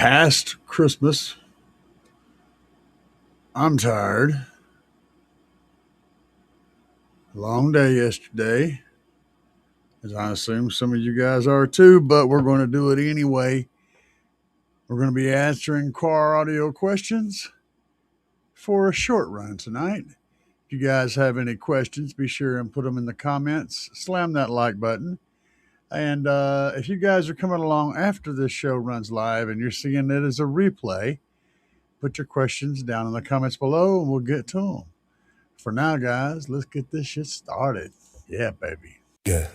Past Christmas. I'm tired. Long day yesterday, as I assume some of you guys are too, but we're going to do it anyway. We're going to be answering car audio questions for a short run tonight. If you guys have any questions, be sure and put them in the comments. Slam that like button. And if you guys are coming along after this show runs live and you're seeing it as a replay, put your questions down in the comments below and we'll get to them. For now, guys, let's get this shit started. Yeah, baby. Yeah.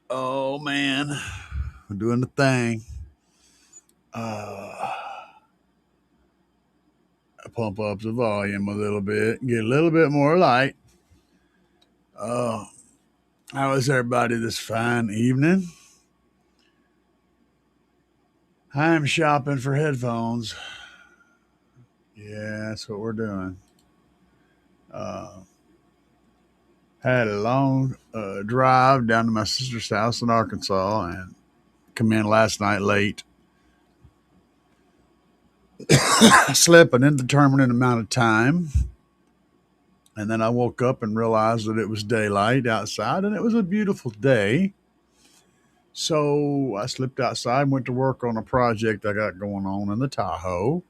Oh man, we're doing the thing. Pump up the volume a little bit, get a little bit more light. How is everybody this fine evening? I'm shopping for headphones. Yeah, that's what we're doing. Had a long drive down to my sister's house in Arkansas and come in last night late. Slept an indeterminate amount of time. And then I woke up and realized that it was daylight outside and it was a beautiful day. So I slipped outside and went to work on a project I got going on in the Tahoe,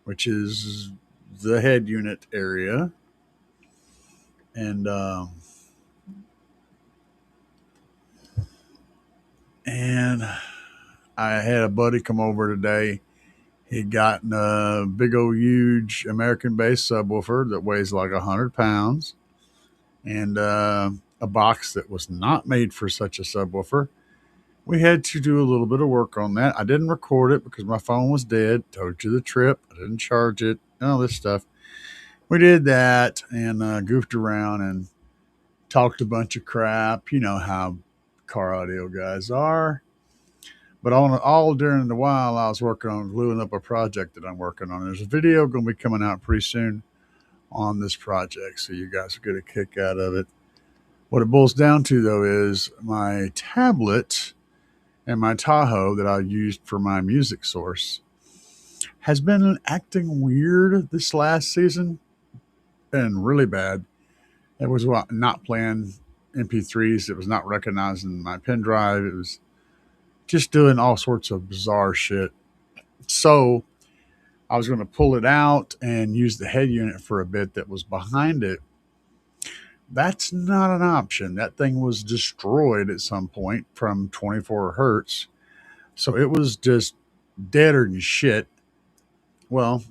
which is the head unit area. And I had a buddy come over today. He'd gotten a big old huge American-based subwoofer that weighs like 100 pounds and a box that was not made for such a subwoofer. We had to do a little bit of work on that. I didn't record it because my phone was dead. Told you the trip. I didn't charge it. All this stuff. We did that and goofed around and talked a bunch of crap. You know how car audio guys are. But all during the while, I was working on gluing up a project that I'm working on. There's a video going to be coming out pretty soon on this project, so you guys will get a kick out of it. What it boils down to, though, is my tablet and my Tahoe that I used for my music source has been acting weird this last season and really bad. It was not playing MP3s. It was not recognizing my pen drive. It was just doing all sorts of bizarre shit. So I was going to pull it out and use the head unit for a bit that was behind it. That's not an option. That thing was destroyed at some point from 24 hertz. So it was just deader than shit. Well,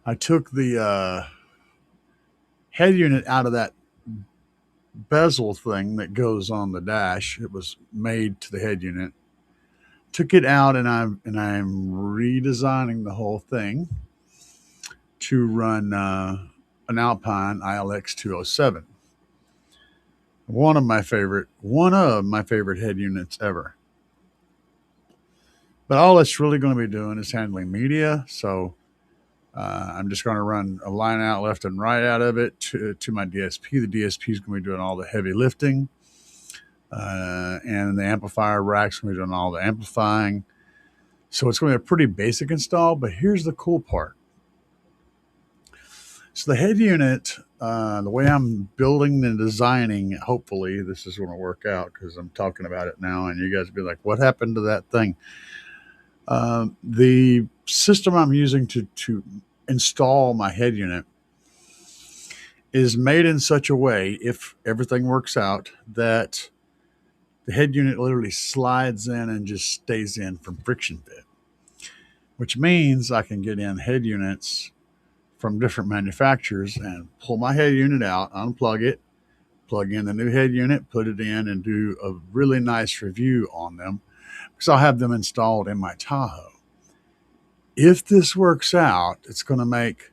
I took the head unit out of that bezel thing that goes on the dash. It was made to the head unit. Took it out and I'm redesigning the whole thing to run an Alpine ILX 207. One of my favorite head units ever. But all it's really going to be doing is handling media. So I'm just going to run a line out left and right out of it to my DSP. The DSP is going to be doing all the heavy lifting. And the amplifier rack's going to be doing all the amplifying. So it's going to be a pretty basic install. But here's the cool part. So the head unit, the way I'm building and designing, hopefully this is going to work out because I'm talking about it now and you guys will be like, what happened to that thing? The system I'm using to install my head unit is made in such a way, if everything works out, that the head unit literally slides in and just stays in from friction fit, which means I can get in head units from different manufacturers and pull my head unit out, unplug it, plug in the new head unit, put it in, and do a really nice review on them because I'll have them installed in my Tahoe. If this works out, it's going to make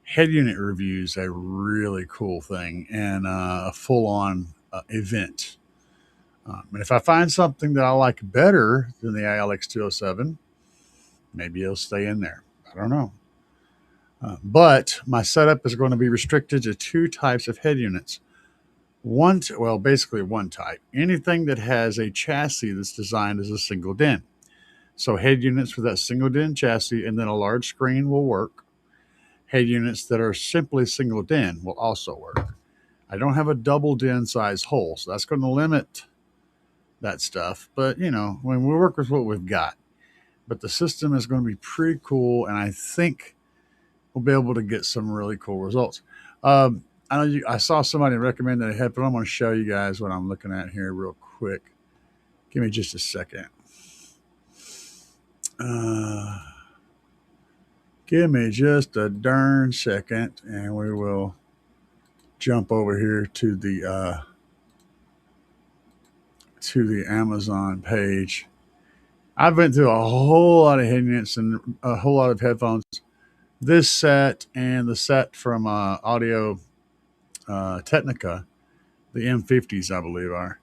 head unit reviews a really cool thing and a full-on event. And if I find something that I like better than the ILX 207, maybe it'll stay in there. I don't know. But my setup is going to be restricted to two types of head units. Basically one type. Anything that has a chassis that's designed as a single DIN. So head units with that single DIN chassis and then a large screen will work. Head units that are simply single DIN will also work. I don't have a double DIN size hole, so that's going to limit that stuff. But, when we work with what we've got. But the system is going to be pretty cool, and I think we'll be able to get some really cool results. I saw somebody recommend a headphone. I'm going to show you guys what I'm looking at here real quick. Give me just a second. Give me just a darn second, and we will jump over here to the Amazon page. I've been through a whole lot of head units and a whole lot of headphones. This set and the set from Audio Technica, the M50s, I believe, are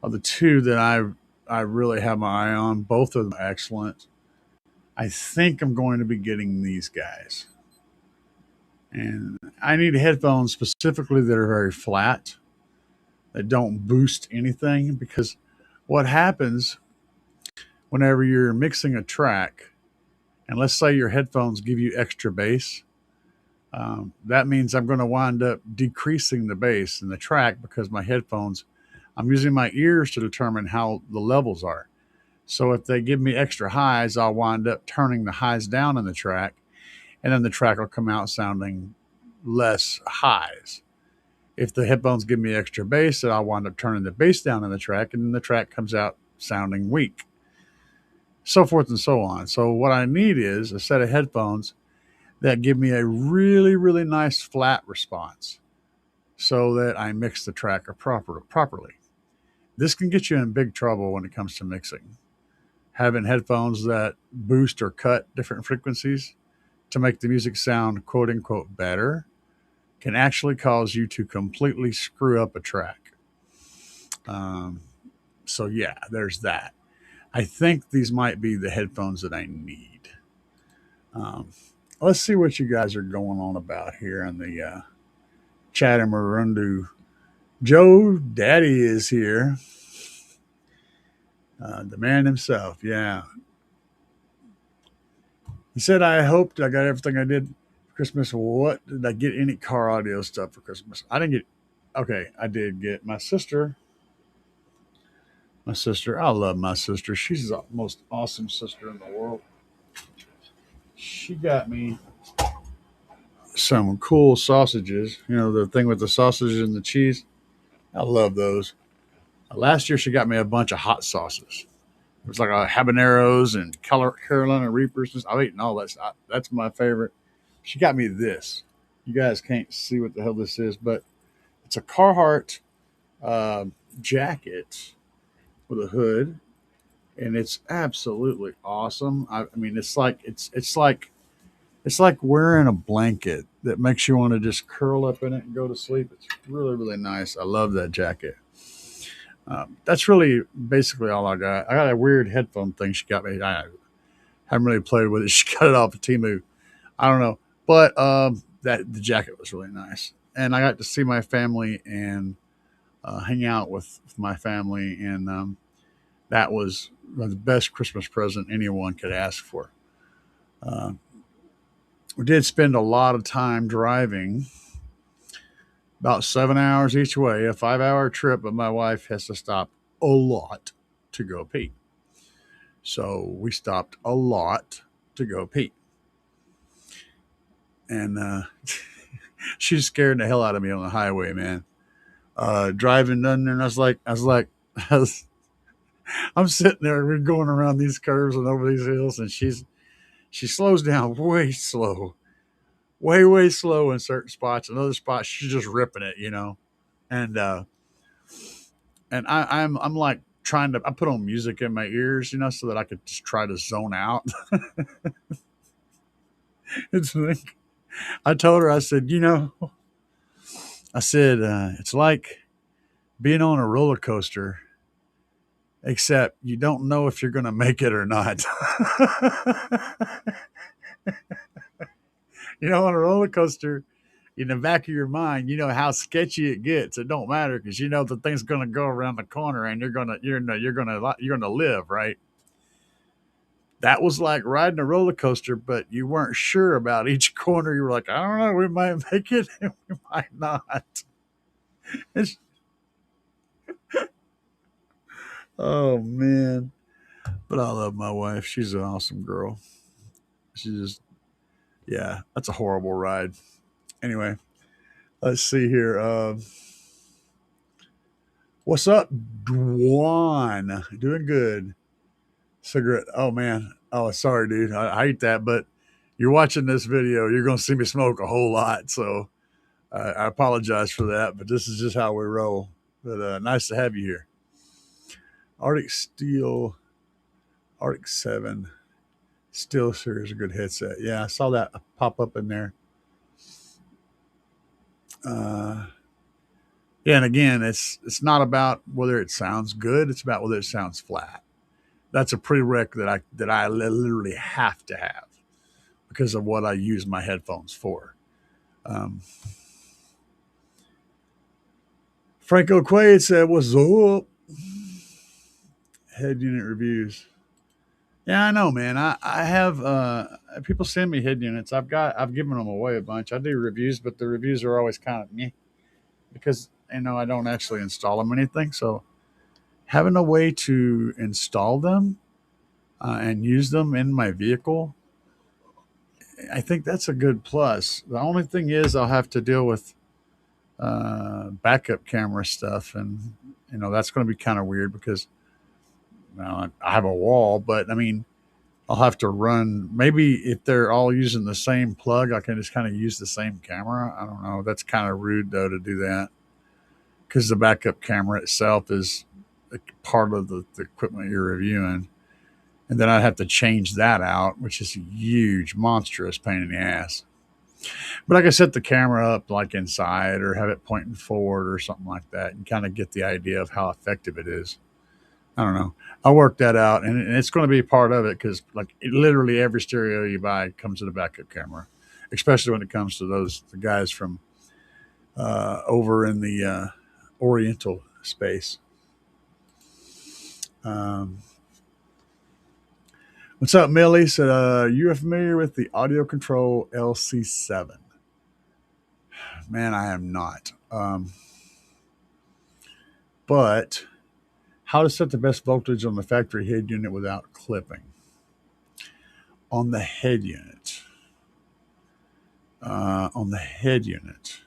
the two that I really have my eye on. Both of them are excellent. I think I'm going to be getting these guys. And I need headphones specifically that are very flat, that don't boost anything, because what happens whenever you're mixing a track, and let's say your headphones give you extra bass, that means I'm going to wind up decreasing the bass in the track because my headphones, I'm using my ears to determine how the levels are. So if they give me extra highs, I'll wind up turning the highs down in the track, and then the track will come out sounding less highs. If the headphones give me extra bass, then I'll wind up turning the bass down in the track, and then the track comes out sounding weak. So forth and so on. So what I need is a set of headphones that give me a really, really nice flat response so that I mix the track properly. This can get you in big trouble when it comes to mixing. Having headphones that boost or cut different frequencies to make the music sound quote unquote better can actually cause you to completely screw up a track. So yeah, there's that. I think these might be the headphones that I need. Let's see what you guys are going on about here on the Chattermarundu. Joe Daddy is here. The man himself. Yeah. He said, I hoped I got everything I did for Christmas. What did I get any car audio stuff for Christmas? I didn't get, okay, I did get my sister. My sister, I love my sister. She's the most awesome sister in the world. She got me some cool sausages. You know, the thing with the sausages and the cheese. I love those. Last year, she got me a bunch of hot sauces. It was like a habaneros and Carolina Reapers. I've eaten all that stuff. That's my favorite. She got me this. You guys can't see what the hell this is, but it's a Carhartt uh, jacket with a hood, and it's absolutely awesome. I mean, it's like wearing a blanket that makes you want to just curl up in it and go to sleep. It's really really nice. I love that jacket. That's really basically all I got. I got a weird headphone thing she got me. I haven't really played with it. She got it off of Timu. I don't know, but that the jacket was really nice, and I got to see my family and hang out with my family, and that was the best Christmas present anyone could ask for. Uh, we did spend a lot of time driving, about 7 hours each way, a 5 hour trip, but my wife has to stop a lot to go pee. So we stopped a lot to go pee. And she scared the hell out of me on the highway, man. Driving down there, and I was, I'm sitting there, we're going around these curves and over these hills, and she slows down way slow, way way slow in certain spots. In other spots, she's just ripping it, you know. And I'm like trying to. I put on music in my ears, you know, so that I could just try to zone out. It's like I told her, I said, you know, I said it's like being on a roller coaster, except you don't know if you're going to make it or not. You know, on a roller coaster, in the back of your mind, you know how sketchy it gets. It don't matter because you know the thing's going to go around the corner and you're gonna live, right? That was like riding a roller coaster, but you weren't sure about each corner. You were like, I don't know, we might make it, and we might not. It's, oh man, but I love my wife. She's an awesome girl. She just, yeah, that's a horrible ride. Anyway, let's see here. What's up, Dwan? Doing good. Cigarette. Oh man. Oh, sorry, dude. I hate that, but you're watching this video. You're going to see me smoke a whole lot, so I apologize for that. But this is just how we roll. But nice to have you here. Arctic Steel, Arctic 7, Steel Series, a good headset. Yeah, I saw that pop up in there. Uh, yeah, and again, it's not about whether it sounds good. It's about whether it sounds flat. That's a prereq that I literally have to have because of what I use my headphones for. Um, Franco Quaid said, "What's up?" Head unit reviews. Yeah, I know, man. I have people send me head units. I've given them away a bunch. I do reviews, but the reviews are always kind of meh because I don't actually install them or anything. So having a way to install them and use them in my vehicle, I think that's a good plus. The only thing is I'll have to deal with backup camera stuff, and that's going to be kind of weird because I have a wall, but I mean I'll have to run. Maybe if they're all using the same plug, I can just kind of use the same camera. I don't know. That's kind of rude though to do that because the backup camera itself is a part of the equipment you're reviewing, and then I'd have to change that out, which is a huge, monstrous pain in the ass. But I can set the camera up like inside or have it pointing forward or something like that, and kind of get the idea of how effective it is. I don't know. I'll work that out, and it's going to be part of it because, like, literally every stereo you buy comes with a backup camera, especially when it comes to the guys from over in the Oriental space. What's up, Millie? Said, you are familiar with the Audio Control LC7? Man, I am not. But how to set the best voltage on the factory head unit without clipping? On the head unit. On the head unit.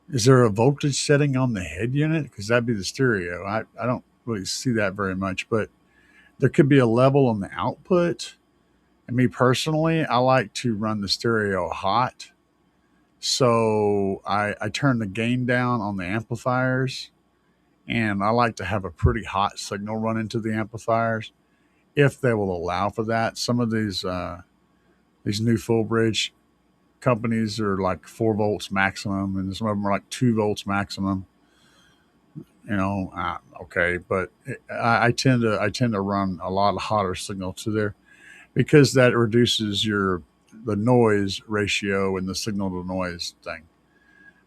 Is there a voltage setting on the head unit? Because that'd be the stereo. I don't really see that very much, but there could be a level on the output. And me personally, I like to run the stereo hot. So I turn the gain down on the amplifiers, and I like to have a pretty hot signal run into the amplifiers if they will allow for that. Some of these new full bridge companies are like 4 volts maximum, and some of them are like 2 volts maximum. Okay, but I tend to run a lot of hotter signal to there because that reduces the noise ratio and the signal to noise thing.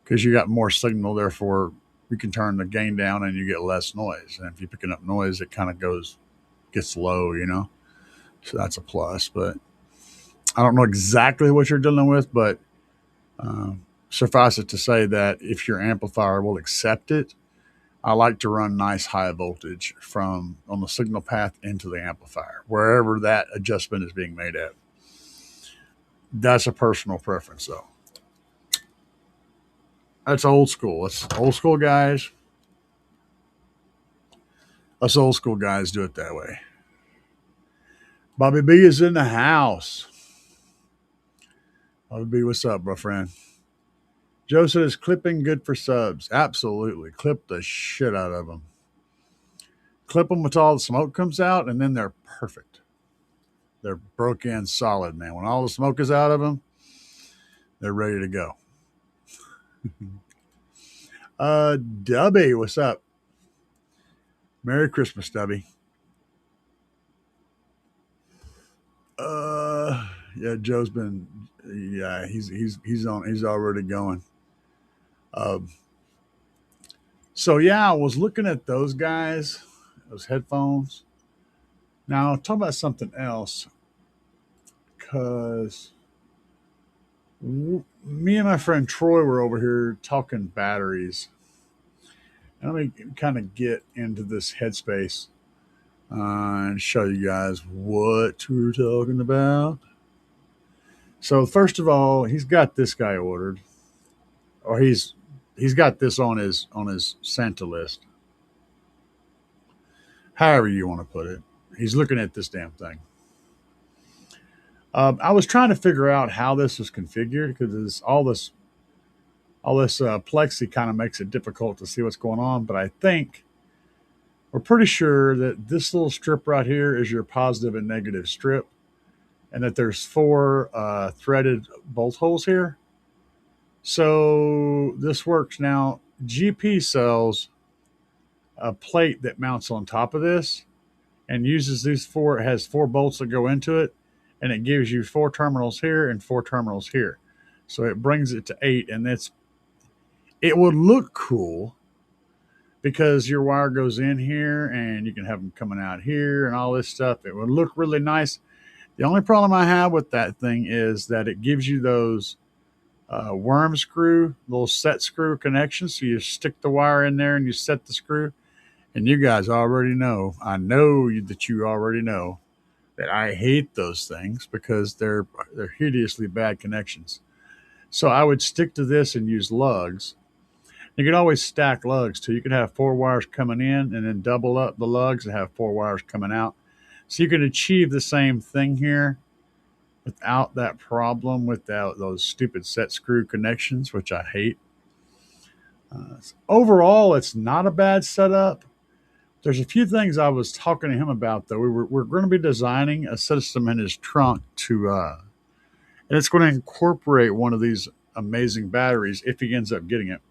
Because you got more signal, therefore you can turn the gain down and you get less noise. And if you're picking up noise, it kind of gets low. So that's a plus. But I don't know exactly what you're dealing with, but suffice it to say that if your amplifier will accept it, I like to run nice high voltage from on the signal path into the amplifier, wherever that adjustment is being made at. That's a personal preference, though. That's old school. That's old school guys. Us old school guys do it that way. Bobby B is in the house. Bobby B, what's up, bro friend? Joe said, is clipping good for subs? Absolutely. Clip the shit out of them. Clip them until all the smoke comes out, and then they're perfect. They're broke in solid, man. When all the smoke is out of them, they're ready to go. Dubby, what's up? Merry Christmas, Dubby. Yeah, Joe's been. Yeah, he's on. He's already going. So yeah, I was looking at those guys, those headphones. Now, I'll talk about something else because me and my friend Troy were over here talking batteries. And let me kind of get into this headspace and show you guys what we're talking about. So first of all, he's got this guy ordered, or he's got this on his Santa list. However you want to put it, he's looking at this damn thing. I was trying to figure out how this was configured because all this plexi kind of makes it difficult to see what's going on. But I think we're pretty sure that this little strip right here is your positive and negative strip, and that there's 4 threaded bolt holes here. So this works. Now, GP sells a plate that mounts on top of this and uses these 4. It has 4 bolts that go into it, and it gives you 4 terminals here and 4 terminals here. So it brings it to 8, and it would look cool because your wire goes in here and you can have them coming out here and all this stuff. It would look really nice. The only problem I have with that thing is that it gives you those worm screw, little set screw connections. So you stick the wire in there and you set the screw. And you guys already know, I know that you already know that I hate those things because they're hideously bad connections. So I would stick to this and use lugs. You can always stack lugs too. You could have 4 wires coming in and then double up the lugs and have 4 wires coming out. So you can achieve the same thing here without that problem, without those stupid set screw connections, which I hate. Overall, it's not a bad setup. There's a few things I was talking to him about, though. We're going to be designing a system in his trunk and it's going to incorporate one of these amazing batteries if he ends up getting it.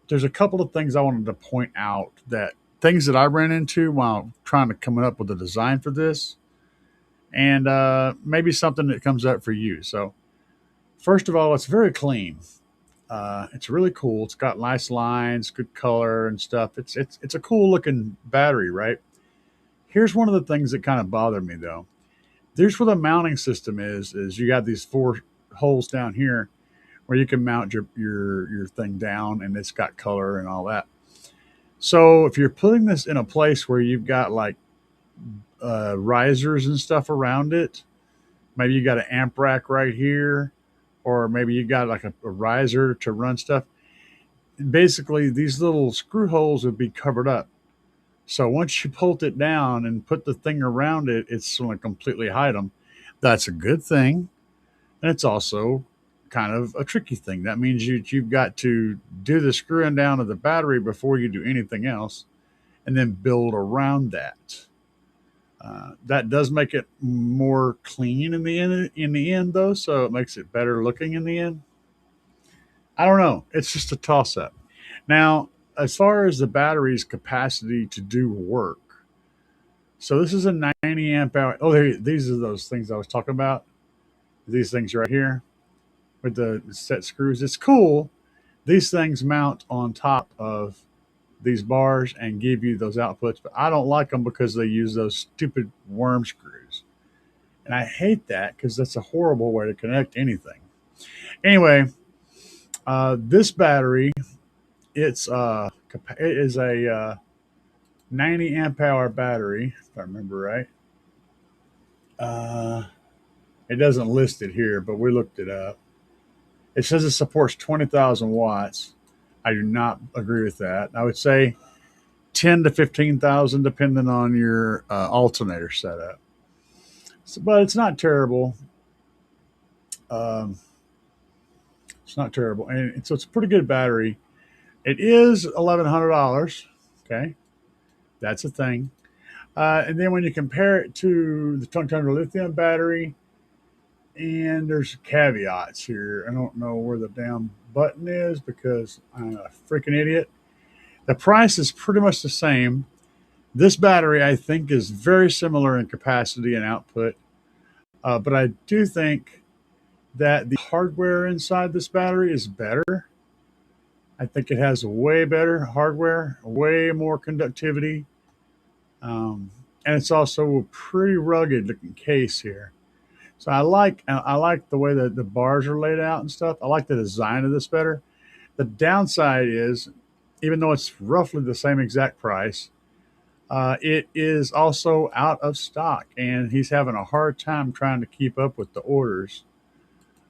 There's a couple of things I wanted to point out, that things that I ran into while trying to come up with a design for this, and maybe something that comes up for you. So first of all, it's very clean. It's really cool. It's got nice lines, good color and stuff. It's a cool looking battery, right? Here's one of the things that kind of bother me though. There's where the mounting system is you got these four holes down here where you can mount your thing down, and it's got color and all that. So if you're putting this in a place where you've got like risers and stuff around it, maybe you got an amp rack right here, or maybe you got like a riser to run stuff. Basically, these little screw holes would be covered up. So once you bolt it down and put the thing around it, it's going to completely hide them. That's a good thing. And it's also kind of a tricky thing. That means you've got to do the screwing down of the battery before you do anything else, and then build around that. That does make it more clean in the end. In the end, though, so it makes it better looking in the end. I don't know. It's just a toss up. Now, as far as the battery's capacity to do work, so this is a 90 amp hour. Oh, these are those things I was talking about. These things right here with the set screws. It's cool. These things mount on top of these bars and give you those outputs, but I don't like them because they use those stupid worm screws. And I hate that because that's a horrible way to connect anything. Anyway, this battery, it is a 90 amp hour battery, if I remember right. Uh, it doesn't list it here, but we looked it up. It says it supports 20,000 watts. I do not agree with that. I would say 10 to 15,000, depending on your alternator setup. So, but it's not terrible. Um, it's not terrible, and so it's a pretty good battery. It is $1,100. Okay, that's a thing. And then when you compare it to the Tungsten lithium battery, and there's caveats here. I don't know where the damn button is because I'm a freaking idiot. The price is pretty much the same. This battery, I think, is very similar in capacity and output, but I do think that the hardware inside this battery is better. I think it has way better hardware, way more conductivity, and it's also a pretty rugged looking case here. So I like the way that the bars are laid out and stuff. I like the design of this better. The downside is, even though it's roughly the same exact price, it is also out of stock, and he's having a hard time trying to keep up with the orders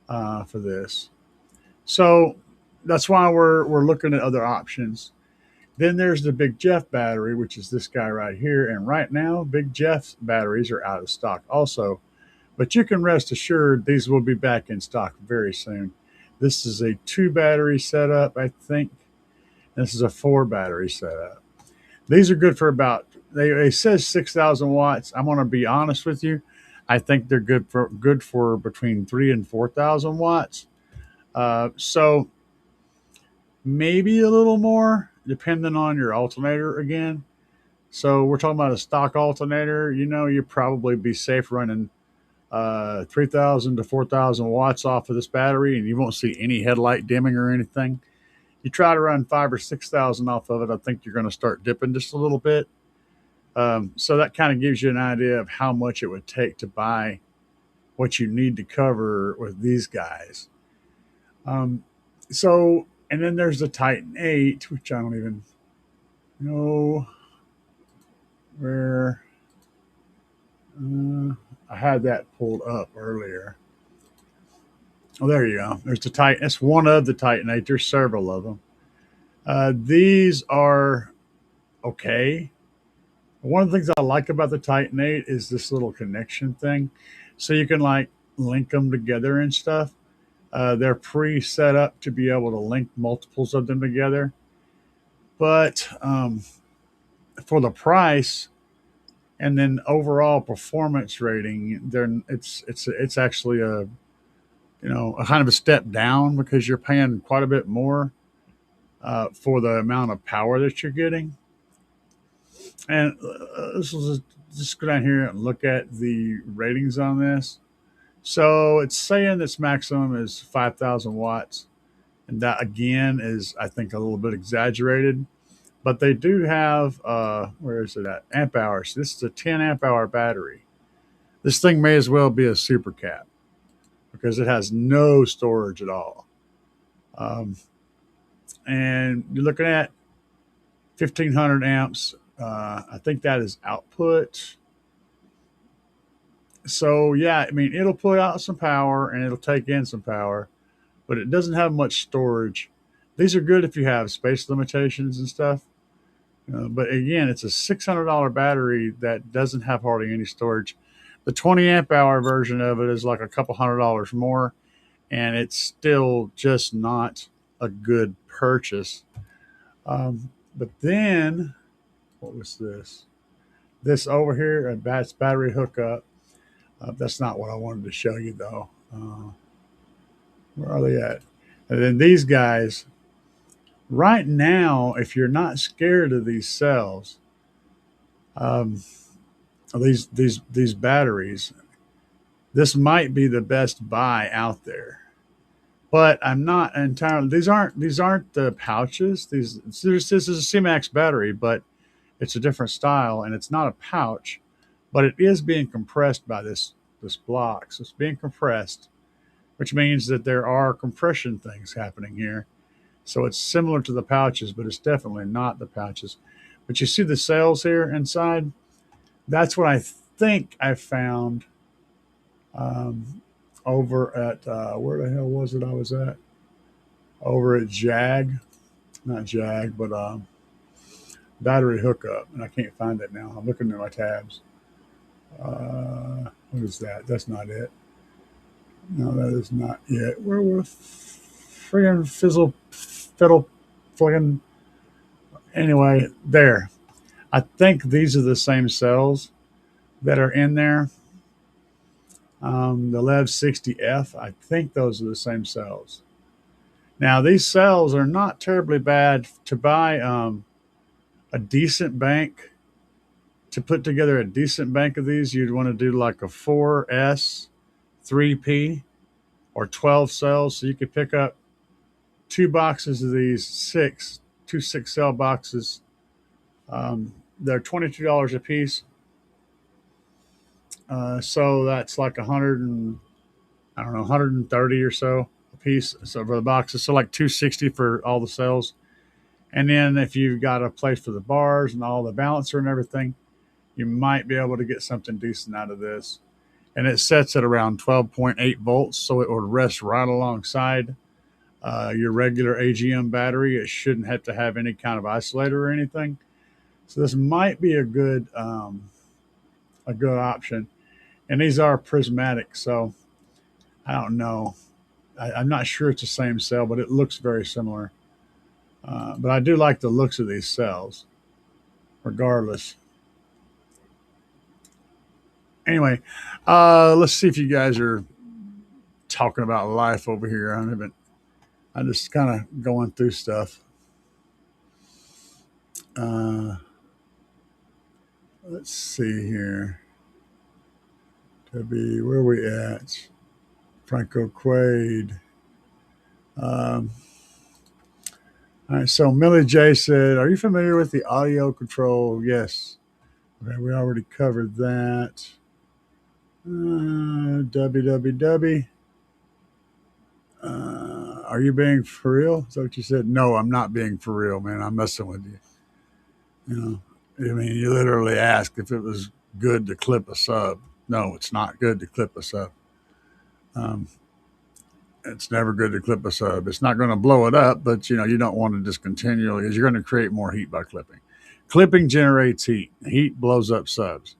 for this. So that's why we're looking at other options. Then there's the Big Jeff battery, which is this guy right here. And right now, Big Jeff's batteries are out of stock also. But you can rest assured these will be back in stock very soon. This is a 2 battery setup, I think. This is a 4 battery setup. These are good for about, they says 6,000 watts. I'm going to be honest with you. I think they're good for between 3 and 4,000 watts. So maybe a little more depending on your alternator again. So we're talking about a stock alternator. You'd probably be safe running 3,000 to 4,000 watts off of this battery, and you won't see any headlight dimming or anything. You try to run 5 or 6,000 off of it, I think you're going to start dipping just a little bit. So that kind of gives you an idea of how much it would take to buy what you need to cover with these guys. Um, and then there's the Titan 8, which I don't even know where. I had that pulled up earlier. Oh, there you go. There's the Titan. That's one of the Titan 8. There's several of them. These are okay. One of the things I like about the Titan 8 is this little connection thing. So you can like link them together and stuff. They're pre-set up to be able to link multiples of them together. But for the price and then overall performance rating, it's actually a kind of a step down because you're paying quite a bit more for the amount of power that you're getting. And this will just go down here and look at the ratings on this. So it's saying this maximum is 5,000 watts. And that again is, I think, a little bit exaggerated. But they do have, where is it at? Amp hours. This is a 10 amp hour battery. This thing may as well be a super cap because it has no storage at all. Um, and you're looking at 1500 amps. I think that is output. So, yeah, I mean, it'll put out some power and it'll take in some power, but it doesn't have much storage. These are good if you have space limitations and stuff. But again, it's a $600 battery that doesn't have hardly any storage. The 20 amp hour version of it is like a couple $100 more, and it's still just not a good purchase. But then, what was this? This over here, that's battery hookup. That's not what I wanted to show you though. Where are they at? And then these guys, right now, if you're not scared of these cells, um, these batteries, this might be the best buy out there. But I'm not entirely. These aren't the pouches. This is a CMAX battery, but it's a different style, and it's not a pouch, but it is being compressed by this block. So it's being compressed, which means that there are compression things happening here. So it's similar to the pouches, but it's definitely not the pouches. But you see the cells here inside? That's what I think I found um, over at where the hell was it I was at? Over at Jag, not Jag, but battery hookup, and I can't find it now. I'm looking at my tabs. What is that? That's not it. No, that is not it. Where was friggin' fiddle, friggin'? Anyway, there. I think these are the same cells that are in there. The Lev 60F. I think those are the same cells. Now these cells are not terribly bad to buy. A decent bank to put together a decent bank of these. You'd want to do like a 4S, 3P, or 12 cells. So you could pick up two boxes of these two 6 cell boxes. They're $22 a piece. So that's like 100 and I don't know, 130 or so a piece. So for the boxes, so like 260 for all the cells. And then if you've got a place for the bars and all the balancer and everything, you might be able to get something decent out of this. And it sets at around 12.8 volts, so it will rest right alongside your regular AGM battery. It shouldn't have to have any kind of isolator or anything. So this might be a good option. And these are prismatic, so I don't know. I'm not sure it's the same cell, but it looks very similar. But I do like the looks of these cells, regardless. Anyway, let's see if you guys are talking about life over here. I just kind of going through stuff. Uh, let's see here. Debbie, where are we at? Franco Quaid. Um, all right, so Millie J said, "Are you familiar with the audio control?" Yes. Okay, we already covered that. WWW. Are you being for real? Is that what you said? No, I'm not being for real, man. I'm messing with you. You know, I mean, you literally asked if it was good to clip a sub. No, it's not good to clip a sub. Um, it's never good to clip a sub. It's not going to blow it up, but you don't want to just continually, because you're going to create more heat by clipping. Clipping generates heat. Heat blows up subs.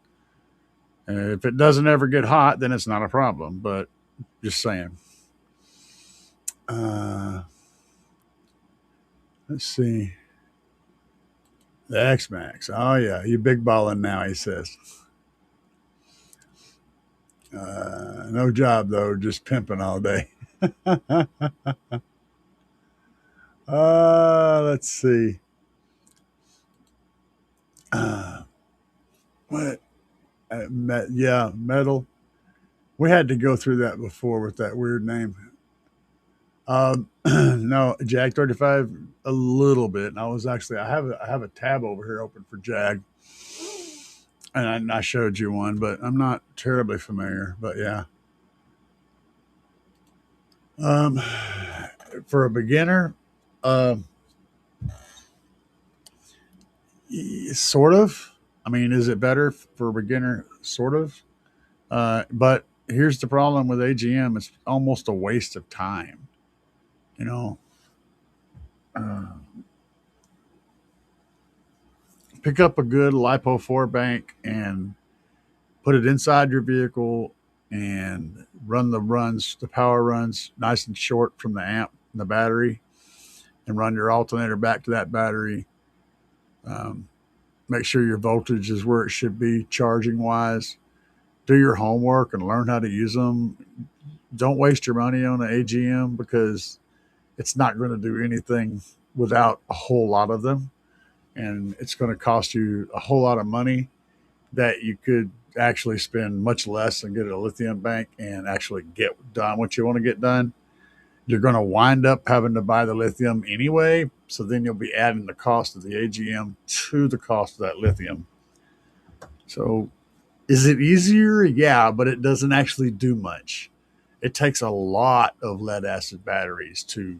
And if it doesn't ever get hot, then it's not a problem. But just saying. Uh, let's see. The X Max. Oh yeah, you big balling now. He says. No job though, just pimping all day. Let's see. Uh, what? Yeah, metal. We had to go through that before with that weird name. No, Jack 35. a little bit. And I have a tab over here open for Jag, and I showed you one, but I'm not terribly familiar. But yeah, um, for a beginner, um, sort of. I mean, is it better for a beginner? Sort of. But here's the problem with AGM: it's almost a waste of time. You know, uh, pick up a good LiPo 4 bank and put it inside your vehicle and run the power runs nice and short from the amp and the battery, and run your alternator back to that battery. Um, Make sure your voltage is where it should be charging wise. Do your homework and learn how to use them. Don't waste your money on an AGM because it's not going to do anything without a whole lot of them. And it's going to cost you a whole lot of money that you could actually spend much less and get a lithium bank and actually get done what you want to get done. You're going to wind up having to buy the lithium anyway. So then you'll be adding the cost of the AGM to the cost of that lithium. So is it easier? Yeah, but it doesn't actually do much. It takes a lot of lead acid batteries to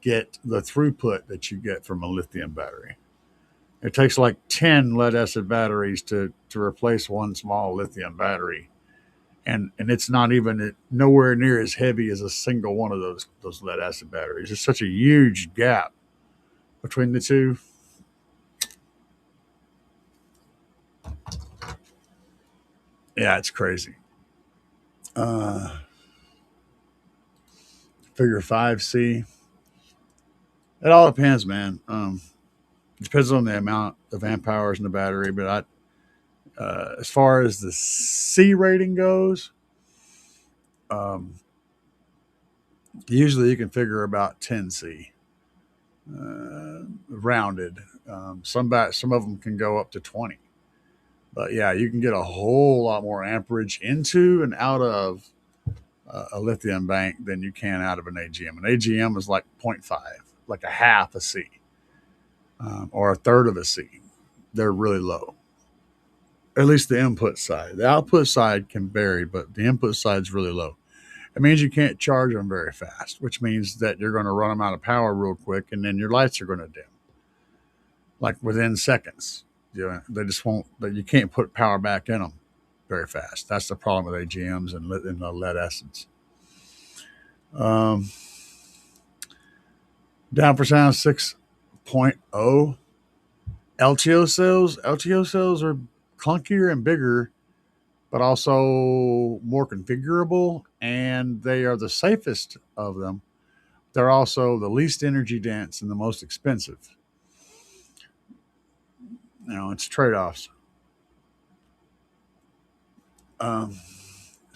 get the throughput that you get from a lithium battery. It takes like 10 lead acid batteries to replace one small lithium battery. And it's not even nowhere near as heavy as a single one of those lead acid batteries. There's such a huge gap between the two. Yeah, it's crazy. Uh, Figure 5C. It all depends, man. It depends on the amount of amp hours in the battery. But as far as the C rating goes, um, usually you can figure about 10C, rounded. Some of them can go up to 20. But yeah, you can get a whole lot more amperage into and out of a lithium bank than you can out of an AGM. An AGM is like zero point 0.5, like a half a C, or a third of a C. They're really low. At least the input side. The output side can vary, but the input side is really low. It means you can't charge them very fast, which means that you're going to run them out of power real quick, and then your lights are going to dim, like within seconds. They just won't. You can't put power back in them very fast. That's the problem with AGMs and the lead acids. Um, Down for sound 6.0 LTO cells. LTO cells are clunkier and bigger, but also more configurable, and they are the safest of them. They're also the least energy dense and the most expensive. It's trade offs. Um,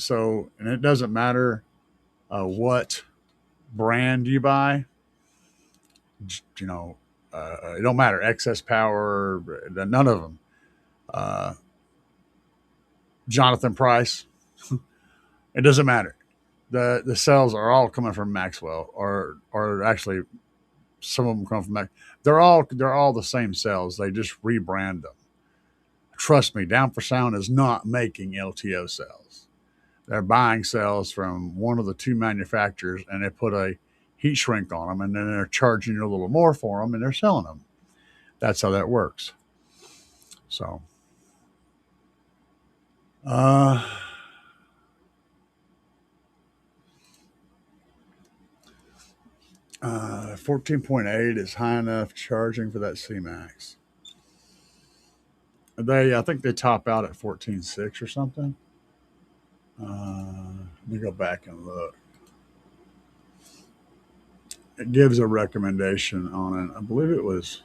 and it doesn't matter what brand you buy. You know, it don't matter. Excess power, none of them. Uh, Jonathan Price, it doesn't matter. The cells are all coming from Maxwell, or actually some of them come from Max. They're all the same cells. They just rebrand them. Trust me, Down for Sound is not making LTO cells. They're buying cells from one of the two manufacturers, and they put a heat shrink on them, and then they're charging you a little more for them, and they're selling them. That's how that works. So, uh, 14.8 is high enough charging for that CMAX. I think they top out at 14.6 or something. Let me go back and look. It gives a recommendation on it. I believe it was.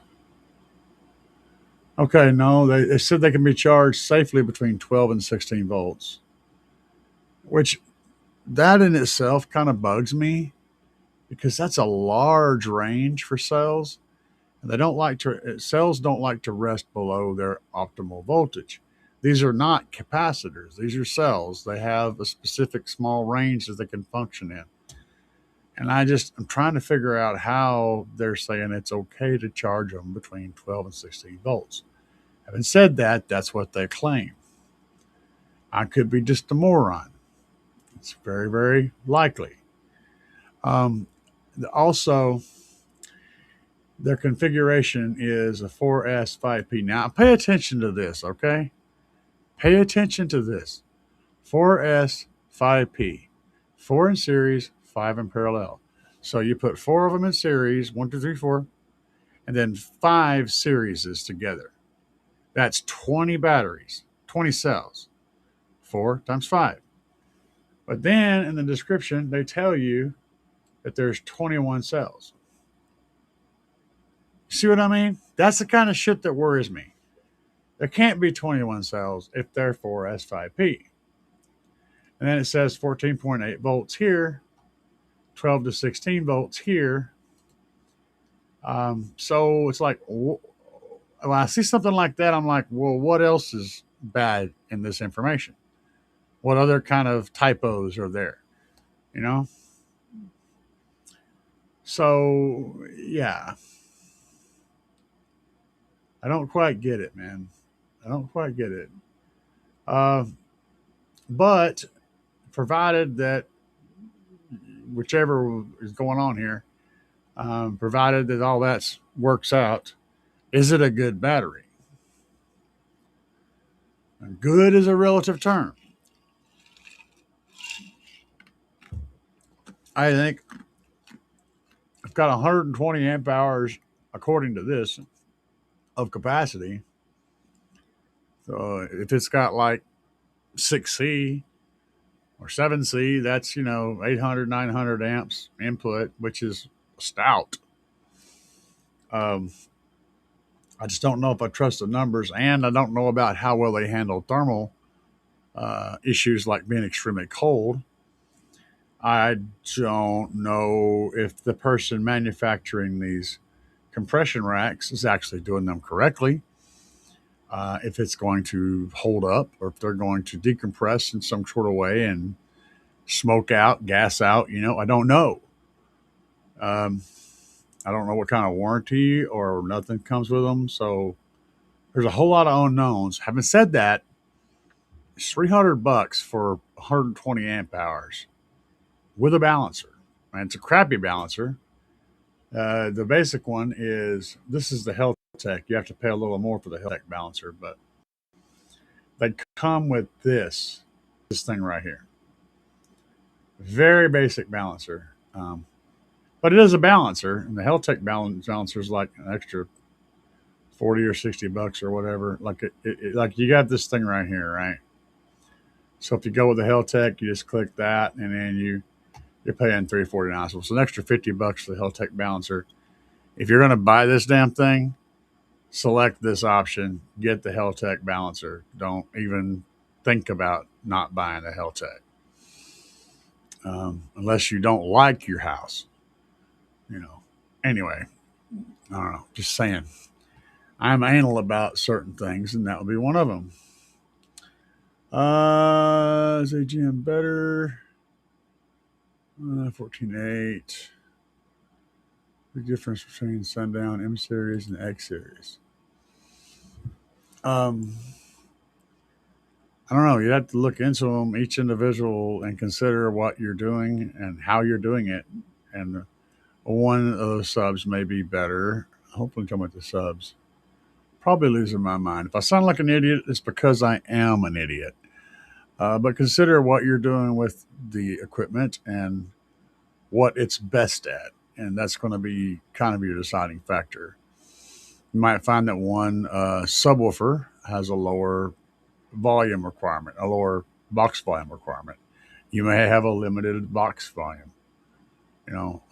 Okay, no, they said they can be charged safely between 12 and 16 volts, which that in itself kind of bugs me because that's a large range for cells. And cells don't like to rest below their optimal voltage. These are not capacitors. These are cells. They have a specific small range that they can function in. And I'm trying to figure out how they're saying it's okay to charge them between 12 and 16 volts. Having said that, that's what they claim. I could be just a moron. It's very, very likely. Um, Also, their configuration is a 4S 5P. Now, pay attention to this, okay? Pay attention to this. 4S 5P. 4 in series, 5 in parallel. So you put 4 of them in series, 1, 2, 3, 4, and then 5 series together. That's 20 batteries, 20 cells, 4 times 5. But then in the description, they tell you that there's 21 cells. See what I mean? That's the kind of shit that worries me. There can't be 21 cells if they're 4S5P. And then it says 14.8 volts here, 12 to 16 volts here. So it's like, when I see something like that, I'm like, well, what else is bad in this information? What other kind of typos are there? You know? So, yeah. I don't quite get it, man. I don't quite get it. Uh, but provided that whichever is going on here, provided that all that works out, is it a good battery? Good is a relative term. I think I've got 120 amp hours, according to this, of capacity. So if it's got like 6C or 7C, that's, 800, 900 amps input, which is stout. I just don't know if I trust the numbers, and I don't know about how well they handle thermal issues like being extremely cold. I don't know if the person manufacturing these compression racks is actually doing them correctly, if it's going to hold up, or if they're going to decompress in some sort of way and smoke out, gas out. I don't know. Um, I don't know what kind of warranty or nothing comes with them. So there's a whole lot of unknowns. Having said that, it's $300 for 120 amp hours with a balancer. And it's a crappy balancer. The basic one this is the Health Tech. You have to pay a little more for the Health Tech balancer, but they come with this thing right here. Very basic balancer. But it is a balancer, and the Health Tech balancer is like an extra 40 or $60 or whatever. Like like you got this thing right here, right? So if you go with the Health Tech, you just click that, and then you're paying $349. So it's an extra $50 for the Health Tech balancer. If you're going to buy this damn thing, select this option. Get the Health Tech balancer. Don't even think about not buying the Health Tech, unless you don't like your house. Anyway, I don't know. Just saying. I'm anal about certain things, and that would be one of them. Is AGM better? 14.8. The difference between Sundown M series and X series. I don't know. You have to look into them, each individual, and consider what you're doing and how you're doing it. And one of those subs may be better. Hopefully, come with the subs. Probably losing my mind. If I sound like an idiot, it's because I am an idiot. But consider what you're doing with the equipment and what it's best at. And that's going to be kind of your deciding factor. You might find that one subwoofer has a lower volume requirement, a lower box volume requirement. You may have a limited box volume,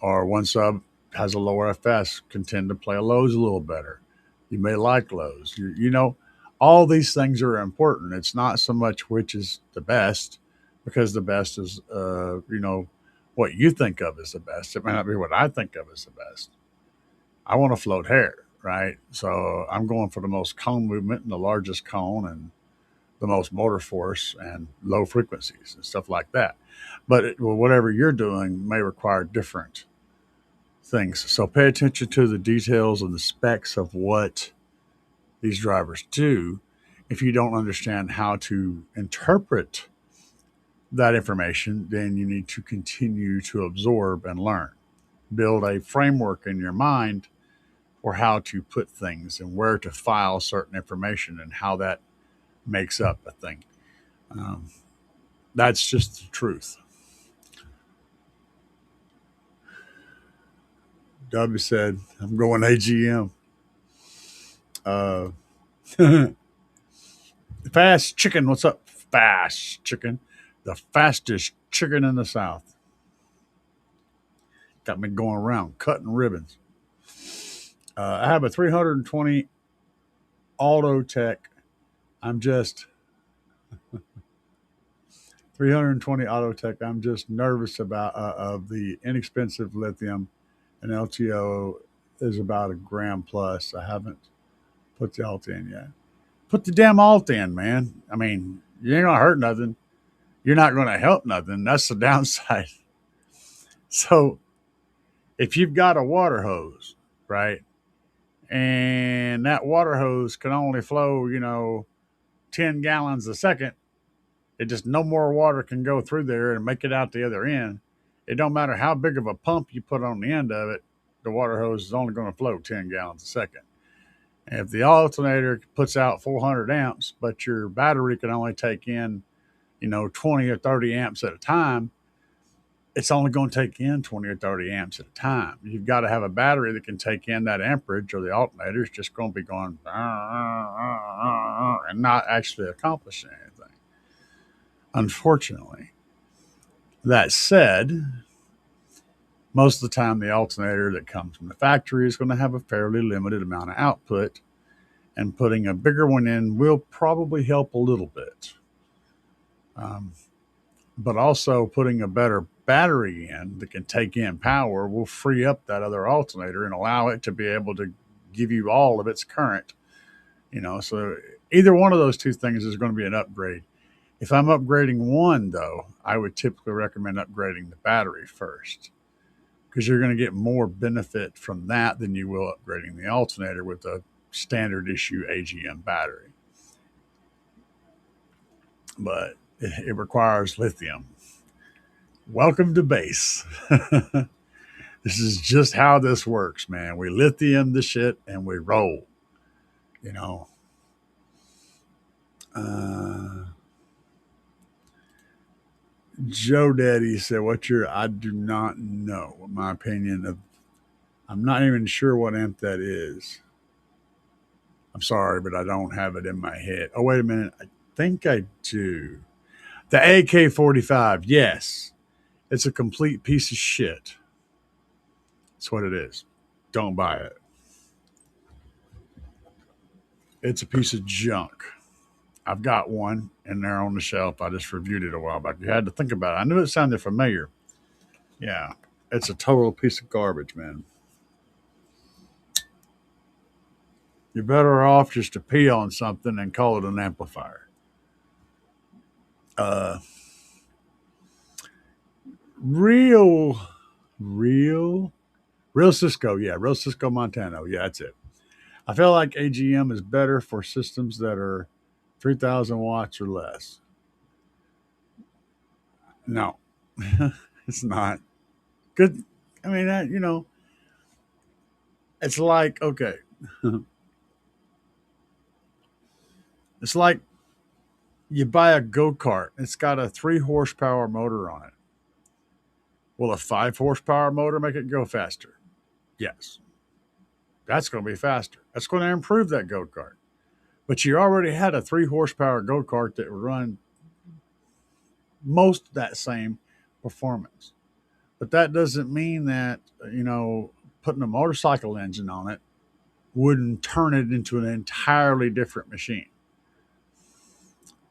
or one sub has a lower FS, can tend to play lows a little better. You may like lows. All these things are important. It's not so much which is the best, because the best is, what you think of as the best. It may not be what I think of as the best. I want to float hair, right? So I'm going for the most cone movement and the largest cone, and the most motor force and low frequencies and stuff like that. But whatever you're doing may require different things. So pay attention to the details and the specs of what these drivers do. If you don't understand how to interpret that information, then you need to continue to absorb and learn. Build a framework in your mind for how to put things and where to file certain information and how that makes up a thing. Um, that's just the truth. W said, I'm going AGM. Uh, Fast Chicken, what's up? Fast Chicken, the fastest chicken in the South. Got me going around cutting ribbons. I have a 320 Auto Tech. I'm just 320 Auto Tech. I'm just nervous about of the inexpensive lithium, and LTO is about a gram plus. I haven't put the alt in yet. Put the damn alt in, man. I mean, you ain't gonna hurt nothing. You're not gonna help nothing. That's the downside. So if you've got a water hose, right, and that water hose can only flow, 10 gallons a second, it just no more water can go through there and make it out the other end. It don't matter how big of a pump you put on the end of it, the water hose is only going to flow 10 gallons a second. And if the alternator puts out 400 amps, but your battery can only take in, 20 or 30 amps at a time, it's only going to take in 20 or 30 amps at a time. You've got to have a battery that can take in that amperage, or the alternator is just going to be going and not actually accomplishing anything, unfortunately. That said, most of the time the alternator that comes from the factory is going to have a fairly limited amount of output, and putting a bigger one in will probably help a little bit. But also putting a better battery in that can take in power will free up that other alternator and allow it to be able to give you all of its current. So either one of those two things is going to be an upgrade. If I'm upgrading one, though, I would typically recommend upgrading the battery first, because you're going to get more benefit from that than you will upgrading the alternator with a standard issue AGM battery. But it requires lithium. Welcome to base. This is just how this works, man. We lithium the shit and we roll. You know. Joe Daddy said, "What's your?" I do not know. My opinion of. I'm not even sure what amp that is. I'm sorry, but I don't have it in my head. Oh, wait a minute. I think I do. The AK-45. Yes, it's a complete piece of shit. That's what it is. Don't buy it. It's a piece of junk. I've got one in there on the shelf. I just reviewed it a while back. You had to think about it. I knew it sounded familiar. Yeah, it's a total piece of garbage, man. You're better off just to pee on something and call it an amplifier. Uh, real, real, real Cisco. Yeah, real Cisco Montano. Yeah, that's it. I feel like AGM is better for systems that are 3,000 watts or less. No, it's not. Good. I mean, it's like, okay. It's like you buy a go kart, it's got a 3 horsepower motor on it. Will a 5 horsepower motor make it go faster? Yes. That's going to be faster. That's going to improve that go kart. But you already had a 3 horsepower go kart that would run most that same performance. But that doesn't mean that, putting a motorcycle engine on it wouldn't turn it into an entirely different machine.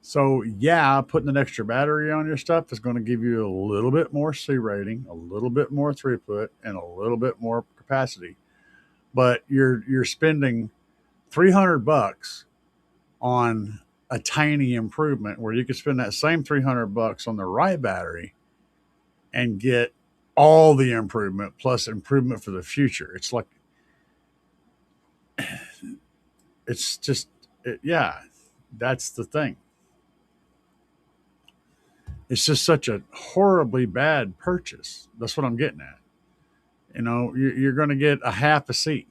So, yeah, putting an extra battery on your stuff is going to give you a little bit more C rating, a little bit more throughput, and a little bit more capacity. But you're spending $300 on a tiny improvement where you could spend that same $300 on the right battery and get all the improvement plus improvement for the future. It's like, it's just, yeah, that's the thing. It's just such a horribly bad purchase. That's what I'm getting at. You know, you're going to get a half a C,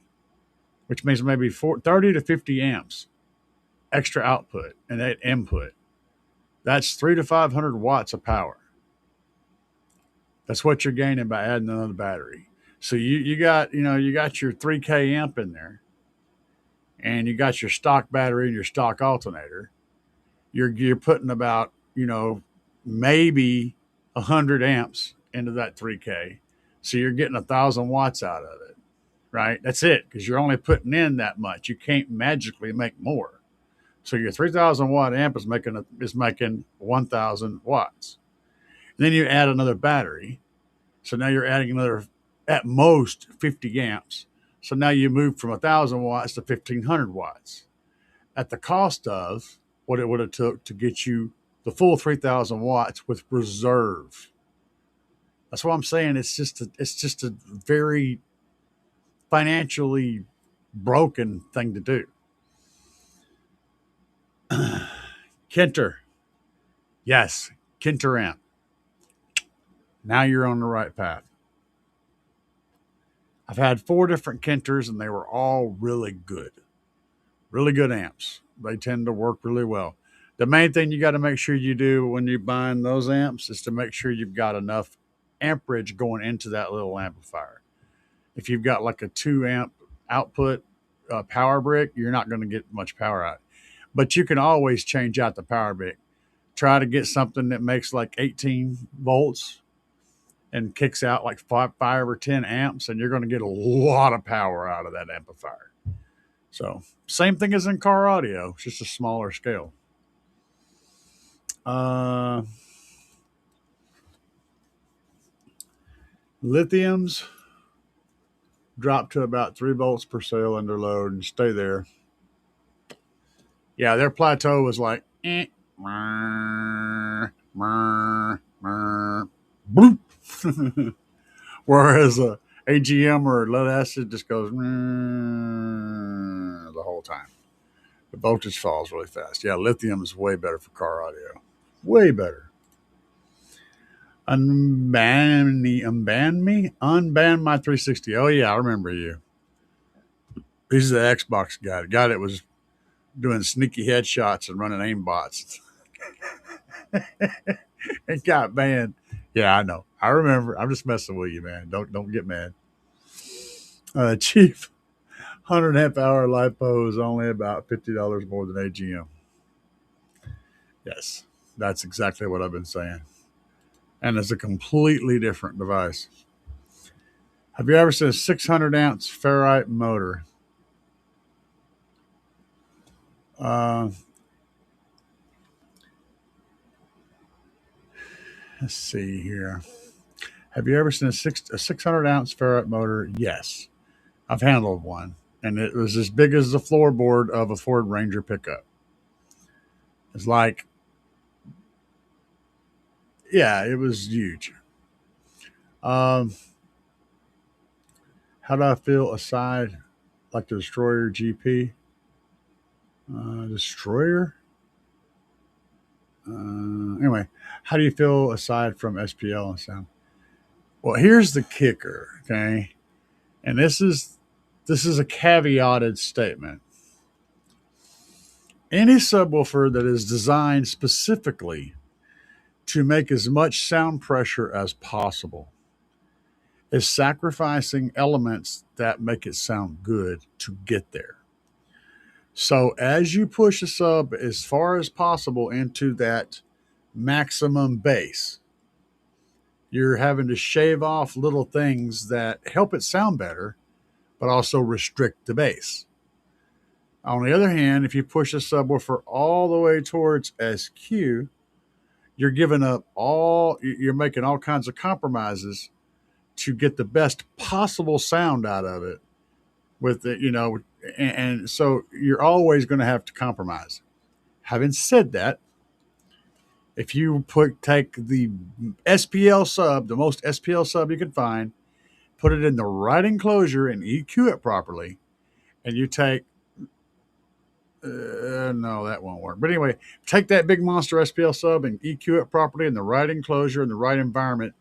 which means maybe 30 to 50 amps extra output and that input. That's 300 to 500 watts of power. That's what you're gaining by adding another battery. So you got, you got your 3K amp in there, and you got your stock battery and your stock alternator. You're putting about, maybe 100 amps into that 3K. So you're getting 1,000 watts out of it, right? That's it, because you're only putting in that much. You can't magically make more. So your 3,000 watt amp is making 1,000 watts. And then you add another battery. So now you're adding another, at most, 50 amps. So now you move from 1,000 watts to 1,500 watts at the cost of what it would have took to get you the full 3,000 watts with reserve. That's what I'm saying. It's just a very financially broken thing to do. Kenter. Yes, Kenter amp. Now you're on the right path. I've had 4 different Kenters and they were all really good. Really good amps. They tend to work really well. The main thing you got to make sure you do when you're buying those amps is to make sure you've got enough amperage going into that little amplifier. If you've got like a 2 amp output power brick, you're not going to get much power out. But you can always change out the power brick. Try to get something that makes like 18 volts and kicks out like 5 or 10 amps, and you're going to get a lot of power out of that amplifier. So same thing as in car audio, it's just a smaller scale. Lithiums drop to about 3 volts per cell under load and stay there. Yeah, their plateau was like, bloop. Whereas AGM or lead acid just goes the whole time. The voltage falls really fast. Yeah, lithium is way better for car audio. Way better. Unban me? Unban my 360. Oh, yeah, I remember you. He's the Xbox guy. The guy that was doing sneaky headshots and running aimbots. It got banned. Yeah, I know. I remember. I'm just messing with you, man. Don't get mad. Chief 100 amp hour LiPo is only about $50 more than AGM. Yes, that's exactly what I've been saying. And it's a completely different device. Have you ever seen a 600 ounce ferrite motor? Let's see here. Have you ever seen a 600 ounce ferrite motor? Yes, I've handled one, and it was as big as the floorboard of a Ford Ranger pickup. It's like, yeah, it was huge. Um, how do I feel aside like the Destroyer GP? Destroyer? Anyway, how do you feel aside from SPL and sound? Well, here's the kicker, okay? And this is a caveated statement. Any subwoofer that is designed specifically to make as much sound pressure as possible is sacrificing elements that make it sound good to get there. So as you push a sub as far as possible into that maximum bass, you're having to shave off little things that help it sound better, but also restrict the bass. On the other hand, if you push a subwoofer all the way towards SQ, you're making all kinds of compromises to get the best possible sound out of it with it, and so you're always going to have to compromise. Having said that, if you take the SPL sub, the most SPL sub you can find, put it in the right enclosure and EQ it properly, and you take no, that won't work. But anyway, take that big monster SPL sub and EQ it properly in the right enclosure in the right environment.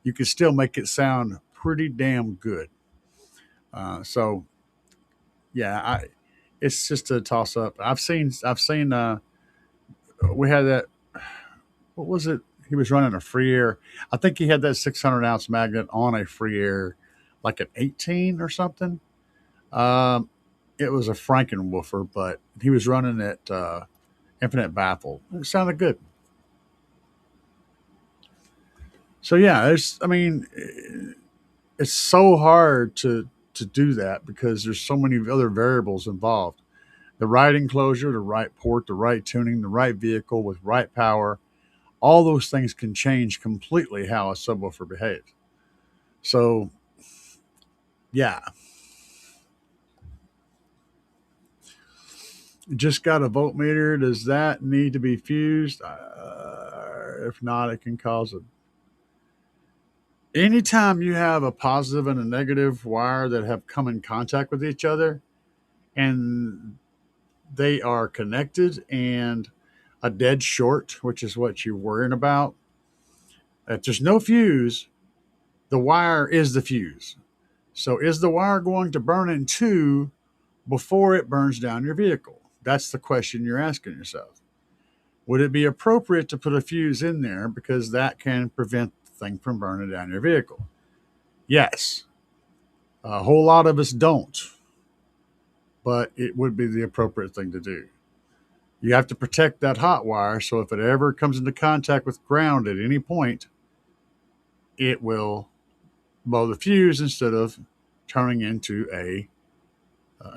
You can still make it sound pretty damn good. So yeah, it's just a toss up. I've seen. We had that. What was it? He was running a free air. I think he had that 600 ounce magnet on a free air, like an 18 or something. Um, it was a Frankenwoofer, but he was running it infinite baffle. It sounded good. So yeah, it's so hard to do that because there's so many other variables involved. The right enclosure, the right port, the right tuning, the right vehicle with right power, all those things can change completely how a subwoofer behaves. So yeah, just got a voltmeter. Does that need to be fused? If not, it can cause a. Anytime you have a positive and a negative wire that have come in contact with each other and they are connected and a dead short, which is what you're worrying about, if there's no fuse, the wire is the fuse. So is the wire going to burn in two before it burns down your vehicle? That's the question you're asking yourself. Would it be appropriate to put a fuse in there because that can prevent the thing from burning down your vehicle? Yes. A whole lot of us don't, but it would be the appropriate thing to do. You have to protect that hot wire so if it ever comes into contact with ground at any point, it will blow the fuse instead of turning into a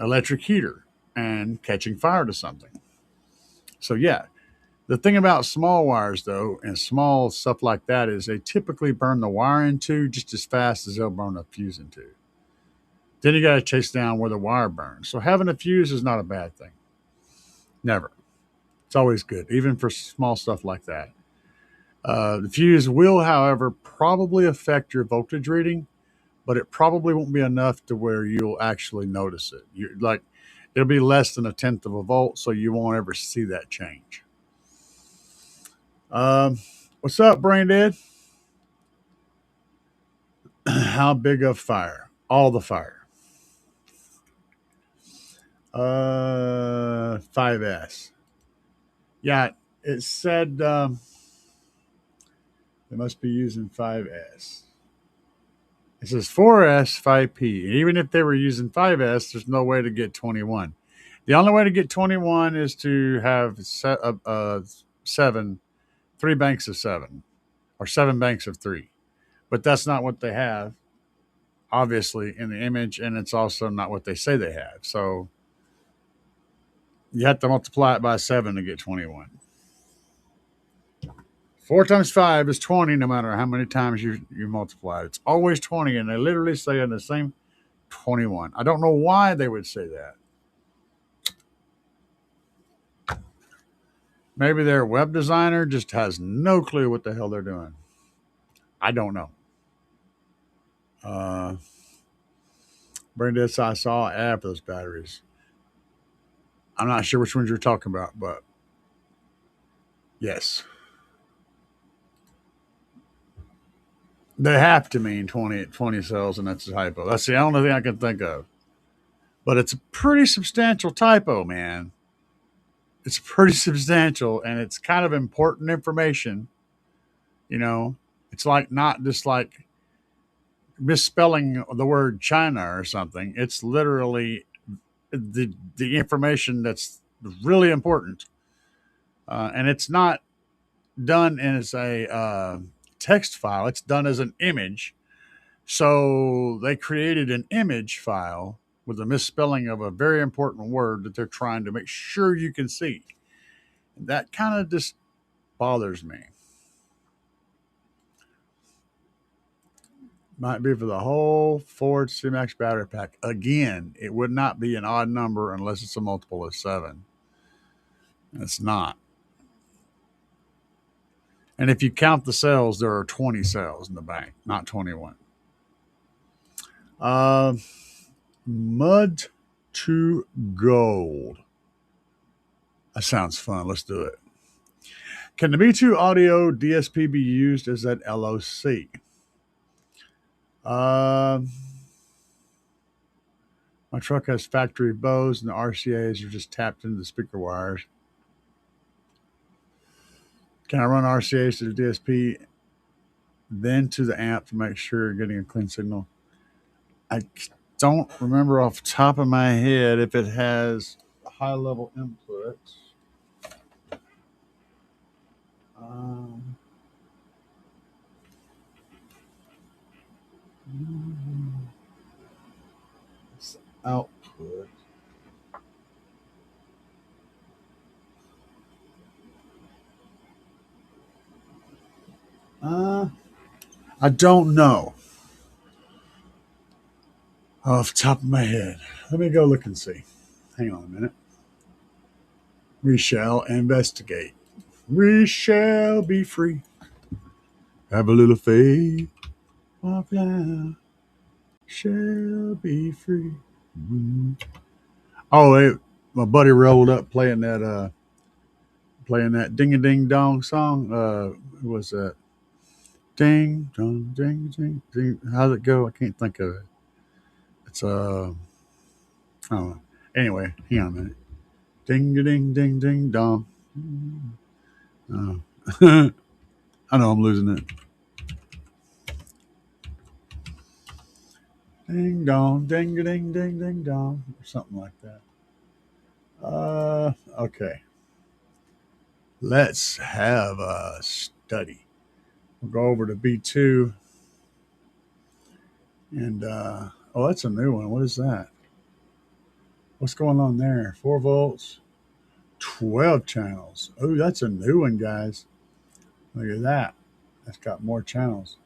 electric heater and catching fire to something. So yeah, the thing about small wires though and small stuff like that is they typically burn the wire into just as fast as they'll burn a fuse into. Then you got to chase down where the wire burns. So having a fuse is not a bad thing. Never. It's always good, even for small stuff like that. The fuse will, however, probably affect your voltage reading, but it probably won't be enough to where you'll actually notice it. You like it'll be less than a tenth of a volt, so you won't ever see that change. Um, what's up, Brain Dead? How big of fire? All the fire. 5S. Yeah, it said they must be using 5S. It says 4S, 5P. And even if they were using 5S, there's no way to get 21. The only way to get 21 is to have seven, three banks of seven, or seven banks of three. But that's not what they have, obviously, in the image, and it's also not what they say they have. So you have to multiply it by seven to get 21. Four times five is 20, no matter how many times you multiply it. It's always 20, and they literally say in the same 21. I don't know why they would say that. Maybe their web designer just has no clue what the hell they're doing. I don't know. Uh, Brenda, I saw an ad for those batteries. I'm not sure which ones you're talking about, but yes, they have to mean 20 cells, and that's a typo. That's the only thing I can think of. But it's a pretty substantial typo, man. It's pretty substantial, and it's kind of important information. You know, it's like not just like misspelling the word China or something. It's literally the information that's really important, and it's not done as a text file. It's done as an image. So they created an image file with a misspelling of a very important word that they're trying to make sure you can see. That kind of just bothers me. Might be for the whole Ford C-Max battery pack. Again, it would not be an odd number unless it's a multiple of seven. It's not. And if you count the cells, there are 20 cells in the bank, not 21. Uh, mud to gold. That sounds fun. Let's do it. Can the B2 audio DSP be used as that LOC? Uh, my truck has factory Bose, and the RCAs are just tapped into the speaker wires. Can I run RCAs to the DSP, then to the amp to make sure you're getting a clean signal? I don't remember off the top of my head if it has high level input. Um, output. Uh, I don't know off the top of my head. Let me go look and see. Hang on a minute. We shall investigate. We shall be free. Have a little faith. Walk now. Shall be free. Mm. Oh, my buddy rolled up playing that ding a ding dong song. Who was that? Ding dong ding ding ding. How's it go? I can't think of it. It's I don't know. Anyway, hang on a minute. Ding a ding ding ding dong. Oh. I know I'm losing it. Ding dong, ding a ding ding ding dong, or something like that. Okay. Let's have a study. We'll go over to B2 and oh, that's a new one. What is that? What's going on there? 4 volts, 12 channels. Oh, that's a new one, guys. Look at that. That's got more channels.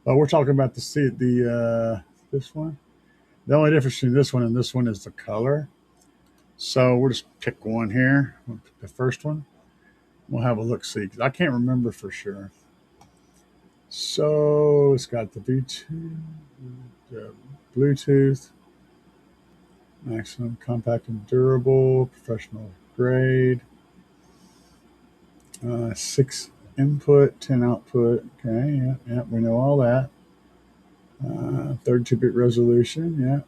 But we're talking about this one. The only difference between this one and this one is the color. So we'll just pick one here. We'll pick the first one. We'll have a look see because I can't remember for sure. So it's got the V2, the Bluetooth, maximum compact and durable, professional grade, 6 input, 10 output. Okay, yeah, we know all that. 32-bit resolution, yeah.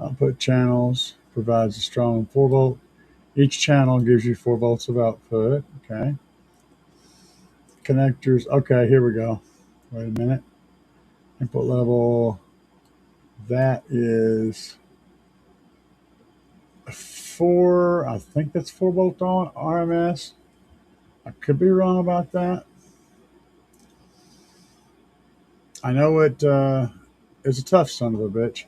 Output channels provides a strong 4 volt. Each channel gives you 4 volts of output. Okay. Connectors. Okay, here we go. Wait a minute. Input level. That is 4. I think that's 4 volt on RMS. I could be wrong about that. I know it's a tough son of a bitch.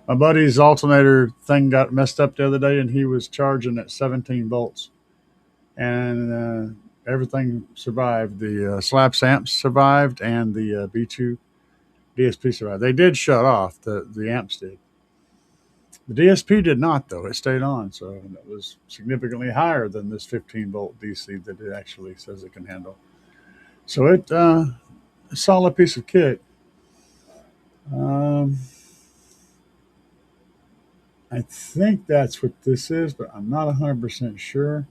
My buddy's alternator thing got messed up the other day, and he was charging at 17 volts, and everything survived. The Slaps amps survived, and the B2 DSP survived. They did shut off. The amps did. The DSP did not, though. It stayed on, so it was significantly higher than this 15 volt DC that it actually says it can handle. So it's a solid piece of kit. Um, I think that's what this is, but I'm not 100% sure.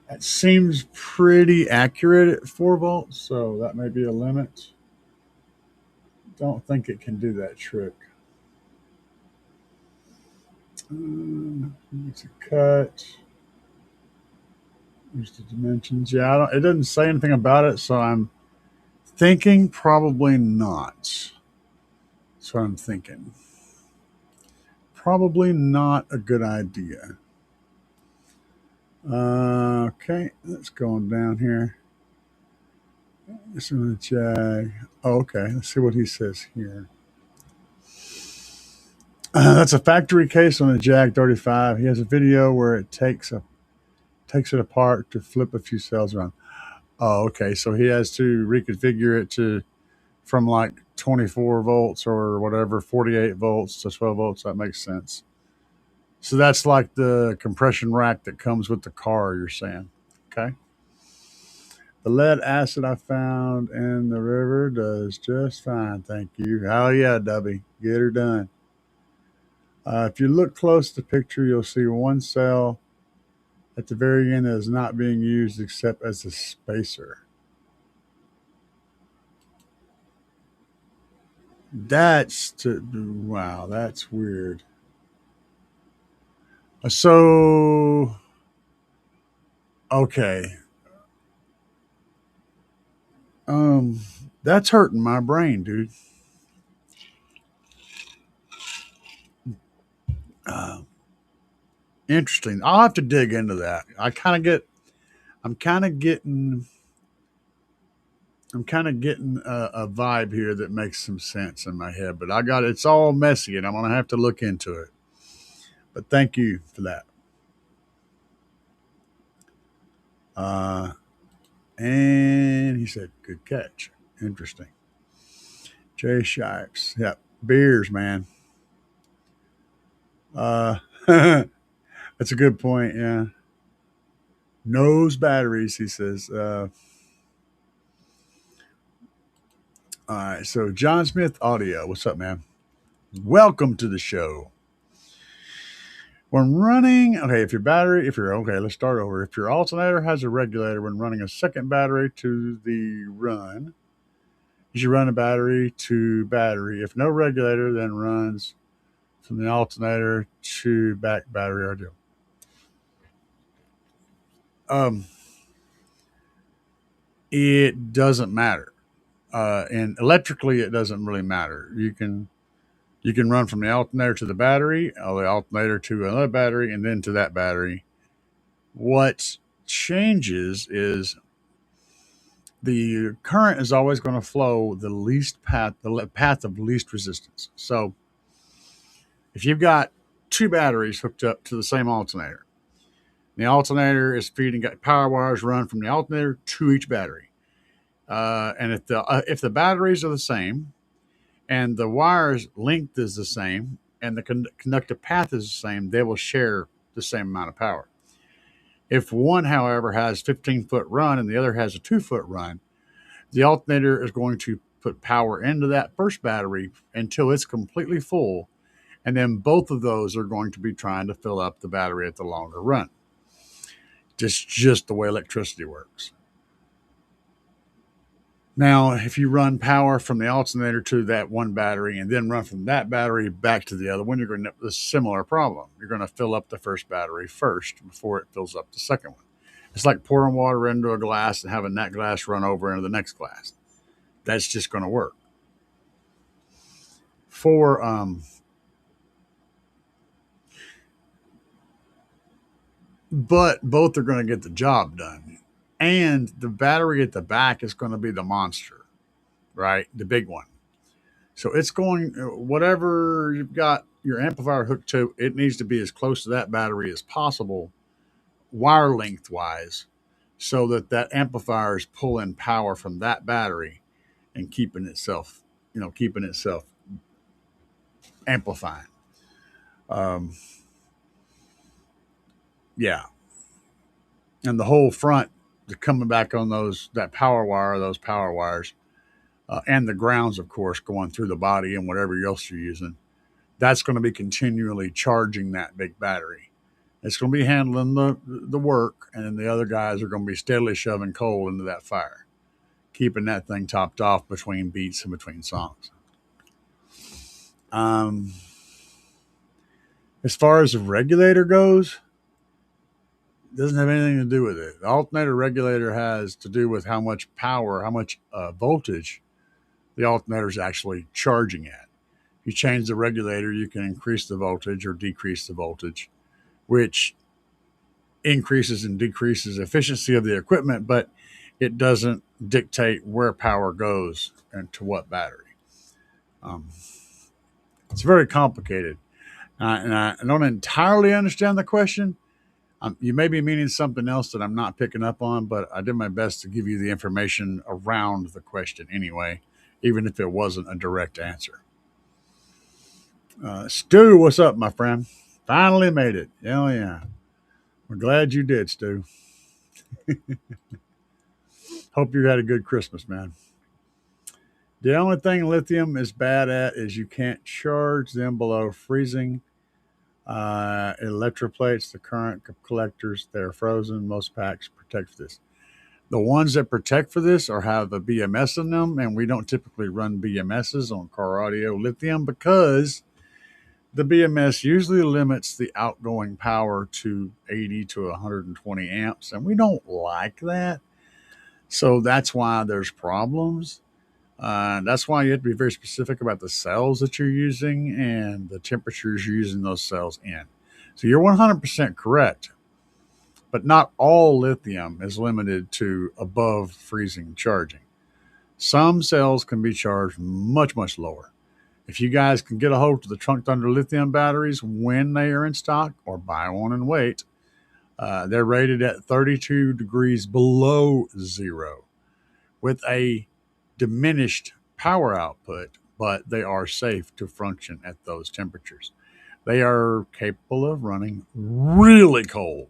It seems pretty accurate at 4 volts, so that may be a limit. Don't think it can do that trick. It's a cut. There's the dimensions. Yeah, it doesn't say anything about it, so I'm thinking probably not. That's what I'm thinking. Probably not a good idea. Okay, let's go on down here. This is a Jag. Oh, okay, let's see what he says here. That's a factory case on a Jag 35. He has a video where it takes it apart to flip a few cells around. Oh, okay. So he has to reconfigure it to from like 24 volts or whatever, 48 volts to 12 volts. That makes sense. So that's like the compression rack that comes with the car, you're saying. Okay. The lead acid I found in the river does just fine, thank you. Oh yeah, Dubby, get her done. If you look close at the picture, you'll see one cell at the very end that is not being used except as a spacer. Wow, that's weird. So okay, um, that's hurting my brain, dude. Uh, Interesting. I'll have to dig into that. I'm kind of getting, I'm kind of getting a vibe here that makes some sense in my head, but it's all messy and I'm going to have to look into it. But thank you for that. Uh, and he said, good catch. Interesting. Jay Shipes. Yep. Beers, man. Uh, that's a good point. Yeah. Nose batteries, he says. All right. So, John Smith Audio. What's up, man? Welcome to the show. When running, okay, let's start over. If your alternator has a regulator when running a second battery to the run, you should run a battery to battery. If no regulator, then runs from the alternator to back battery or do. Um, it doesn't matter. And electrically, it doesn't really matter. You can run from the alternator to the battery, or the alternator to another battery, and then to that battery. What changes is the current is always going to flow the path of least resistance. So if you've got two batteries hooked up to the same alternator, the alternator is feeding power wires run from the alternator to each battery. And if the batteries are the same and the wires length is the same and the conductive path is the same, they will share the same amount of power. If one, however, has 15-foot run and the other has a 2-foot run, the alternator is going to put power into that first battery until it's completely full. And then both of those are going to be trying to fill up the battery at the longer run. Just the way electricity works. Now, if you run power from the alternator to that one battery and then run from that battery back to the other one, you're going to have a similar problem. You're going to fill up the first battery first before it fills up the second one. It's like pouring water into a glass and having that glass run over into the next glass. That's just going to work. For But both are going to get the job done. And the battery at the back is going to be the monster, right? The big one. So it's going, whatever you've got your amplifier hooked to, it needs to be as close to that battery as possible, wire length wise, so that that amplifier is pulling power from that battery and keeping itself amplifying. Um, yeah. And the whole front, coming back on those power wires, and the grounds, of course, going through the body and whatever else you're using, that's going to be continually charging that big battery. It's going to be handling the work, and then the other guys are going to be steadily shoving coal into that fire, keeping that thing topped off between beats and between songs. Um, as far as the regulator goes, it doesn't have anything to do with it. The alternator regulator has to do with how much power, how much voltage the alternator is actually charging at. If you change the regulator, you can increase the voltage or decrease the voltage, which increases and decreases efficiency of the equipment, but it doesn't dictate where power goes and to what battery. Um, it's very complicated. And I don't entirely understand the question. You may be meaning something else that I'm not picking up on, but I did my best to give you the information around the question anyway, even if it wasn't a direct answer. Stu, what's up, my friend? Finally made it. Hell yeah. We're glad you did, Stu. Hope you had a good Christmas, man. The only thing lithium is bad at is you can't charge them below freezing. It electroplates the current collectors. They're frozen. Most packs protect for this. The ones that protect for this or have a BMS in them, and we don't typically run BMSs on car audio lithium because the BMS usually limits the outgoing power to 80 to 120 amps, and we don't like that. So that's why there's problems. That's why you have to be very specific about the cells that you're using and the temperatures you're using those cells in. So you're 100% correct, but not all lithium is limited to above freezing charging. Some cells can be charged much, much lower. If you guys can get a hold of the Trunk Thunder lithium batteries when they are in stock, or buy one and wait, they're rated at 32 degrees below zero with a diminished power output, but they are safe to function at those temperatures. They are capable of running really cold.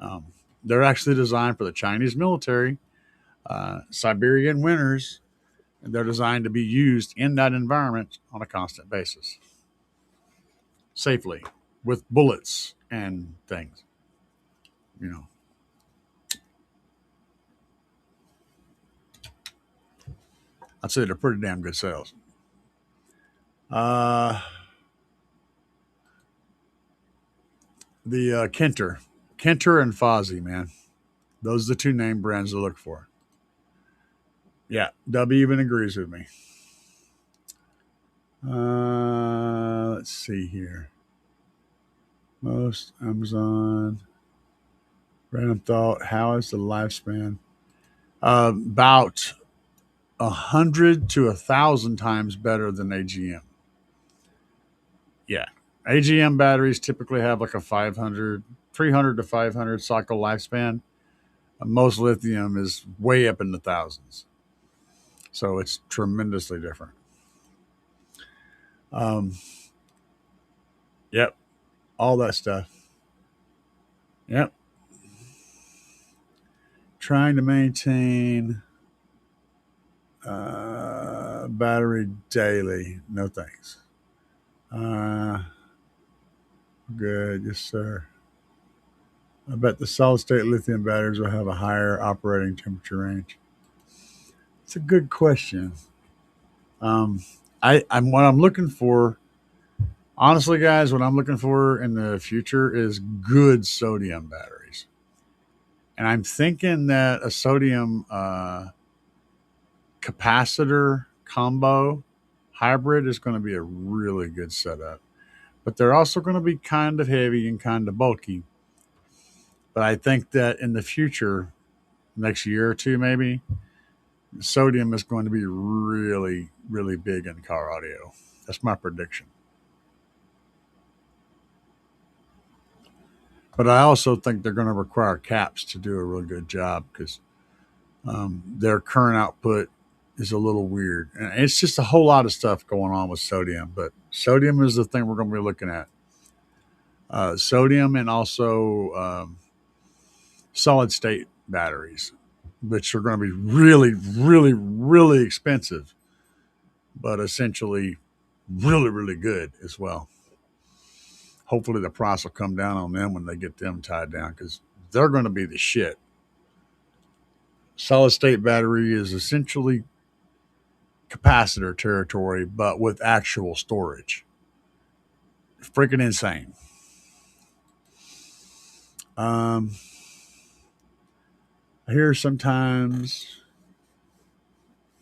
Um, they're actually designed for the Chinese military, Siberian winters, and they're designed to be used in that environment on a constant basis, safely, with bullets and things. You know, I'd say they're pretty damn good sales. Uh, the Kenter and Fozzy, man. Those are the two name brands to look for. Yeah, W even agrees with me. Let's see here. Most Amazon. Random thought. How is the lifespan? About 100 to 1,000 times better than AGM. Yeah. AGM batteries typically have like a 300 to 500 cycle lifespan. Most lithium is way up in the thousands. So it's tremendously different. Um, yep. All that stuff. Yep. Trying to maintain battery daily. No thanks. Uh, good. Yes, sir. I bet the solid state lithium batteries will have a higher operating temperature range. It's a good question. Um, I'm what I'm looking for. Honestly, guys, what I'm looking for in the future is good sodium batteries, and I'm thinking that a sodium capacitor combo hybrid is going to be a really good setup. But they're also going to be kind of heavy and kind of bulky. But I think that in the future, next year or two maybe, sodium is going to be really, really big in car audio. That's my prediction. But I also think they're going to require caps to do a really good job because their current output is a little weird. And it's just a whole lot of stuff going on with sodium. But sodium is the thing we're going to be looking at. Sodium and also solid state batteries, which are going to be really, really, really expensive, but essentially really, really good as well. Hopefully, the price will come down on them when they get them tied down because they're going to be the shit. Solid state battery is essentially capacitor territory, but with actual storage. Freaking insane. Um, I hear sometimes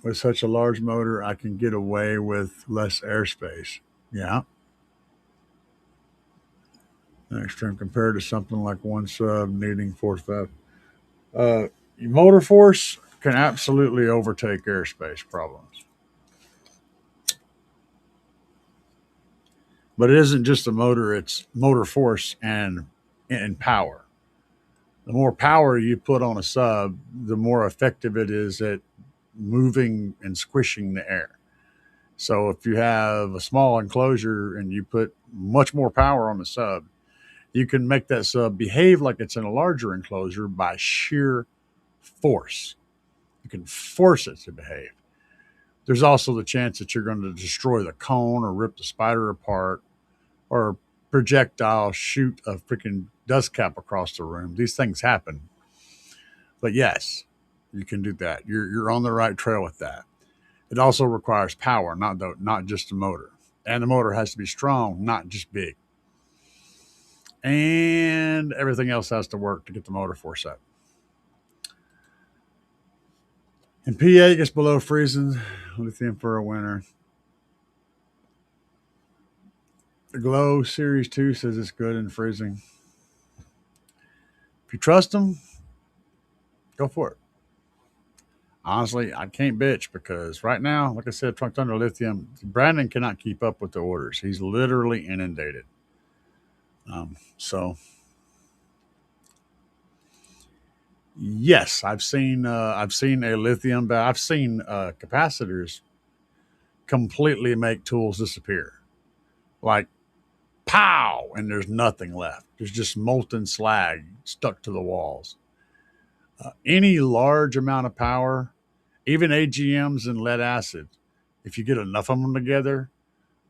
with such a large motor, I can get away with less airspace. Yeah. Extreme compared to something like one sub needing force five. Motor force can absolutely overtake airspace problems. But it isn't just the motor, it's motor force and power. The more power you put on a sub, the more effective it is at moving and squishing the air. So if you have a small enclosure and you put much more power on the sub. You can make that sub behave like it's in a larger enclosure by sheer force. You can force it to behave. There's also the chance that you're going to destroy the cone or rip the spider apart or projectile shoot a freaking dust cap across the room. These things happen. But yes, you can do that. You're on the right trail with that. It also requires power, not just a motor. And the motor has to be strong, not just big. And everything else has to work to get the motor force up. And PA gets below freezing, lithium for a winter. The Glow Series 2 says it's good in freezing. If you trust them, go for it. Honestly, I can't bitch because right now, like I said, Trunk Thunder Lithium, Brandon cannot keep up with the orders. He's literally inundated. So yes, I've seen a lithium, but I've seen capacitors completely make tools disappear. Like pow, and there's nothing left. There's just molten slag stuck to the walls. Any large amount of power, even AGMs and lead acid, if you get enough of them together,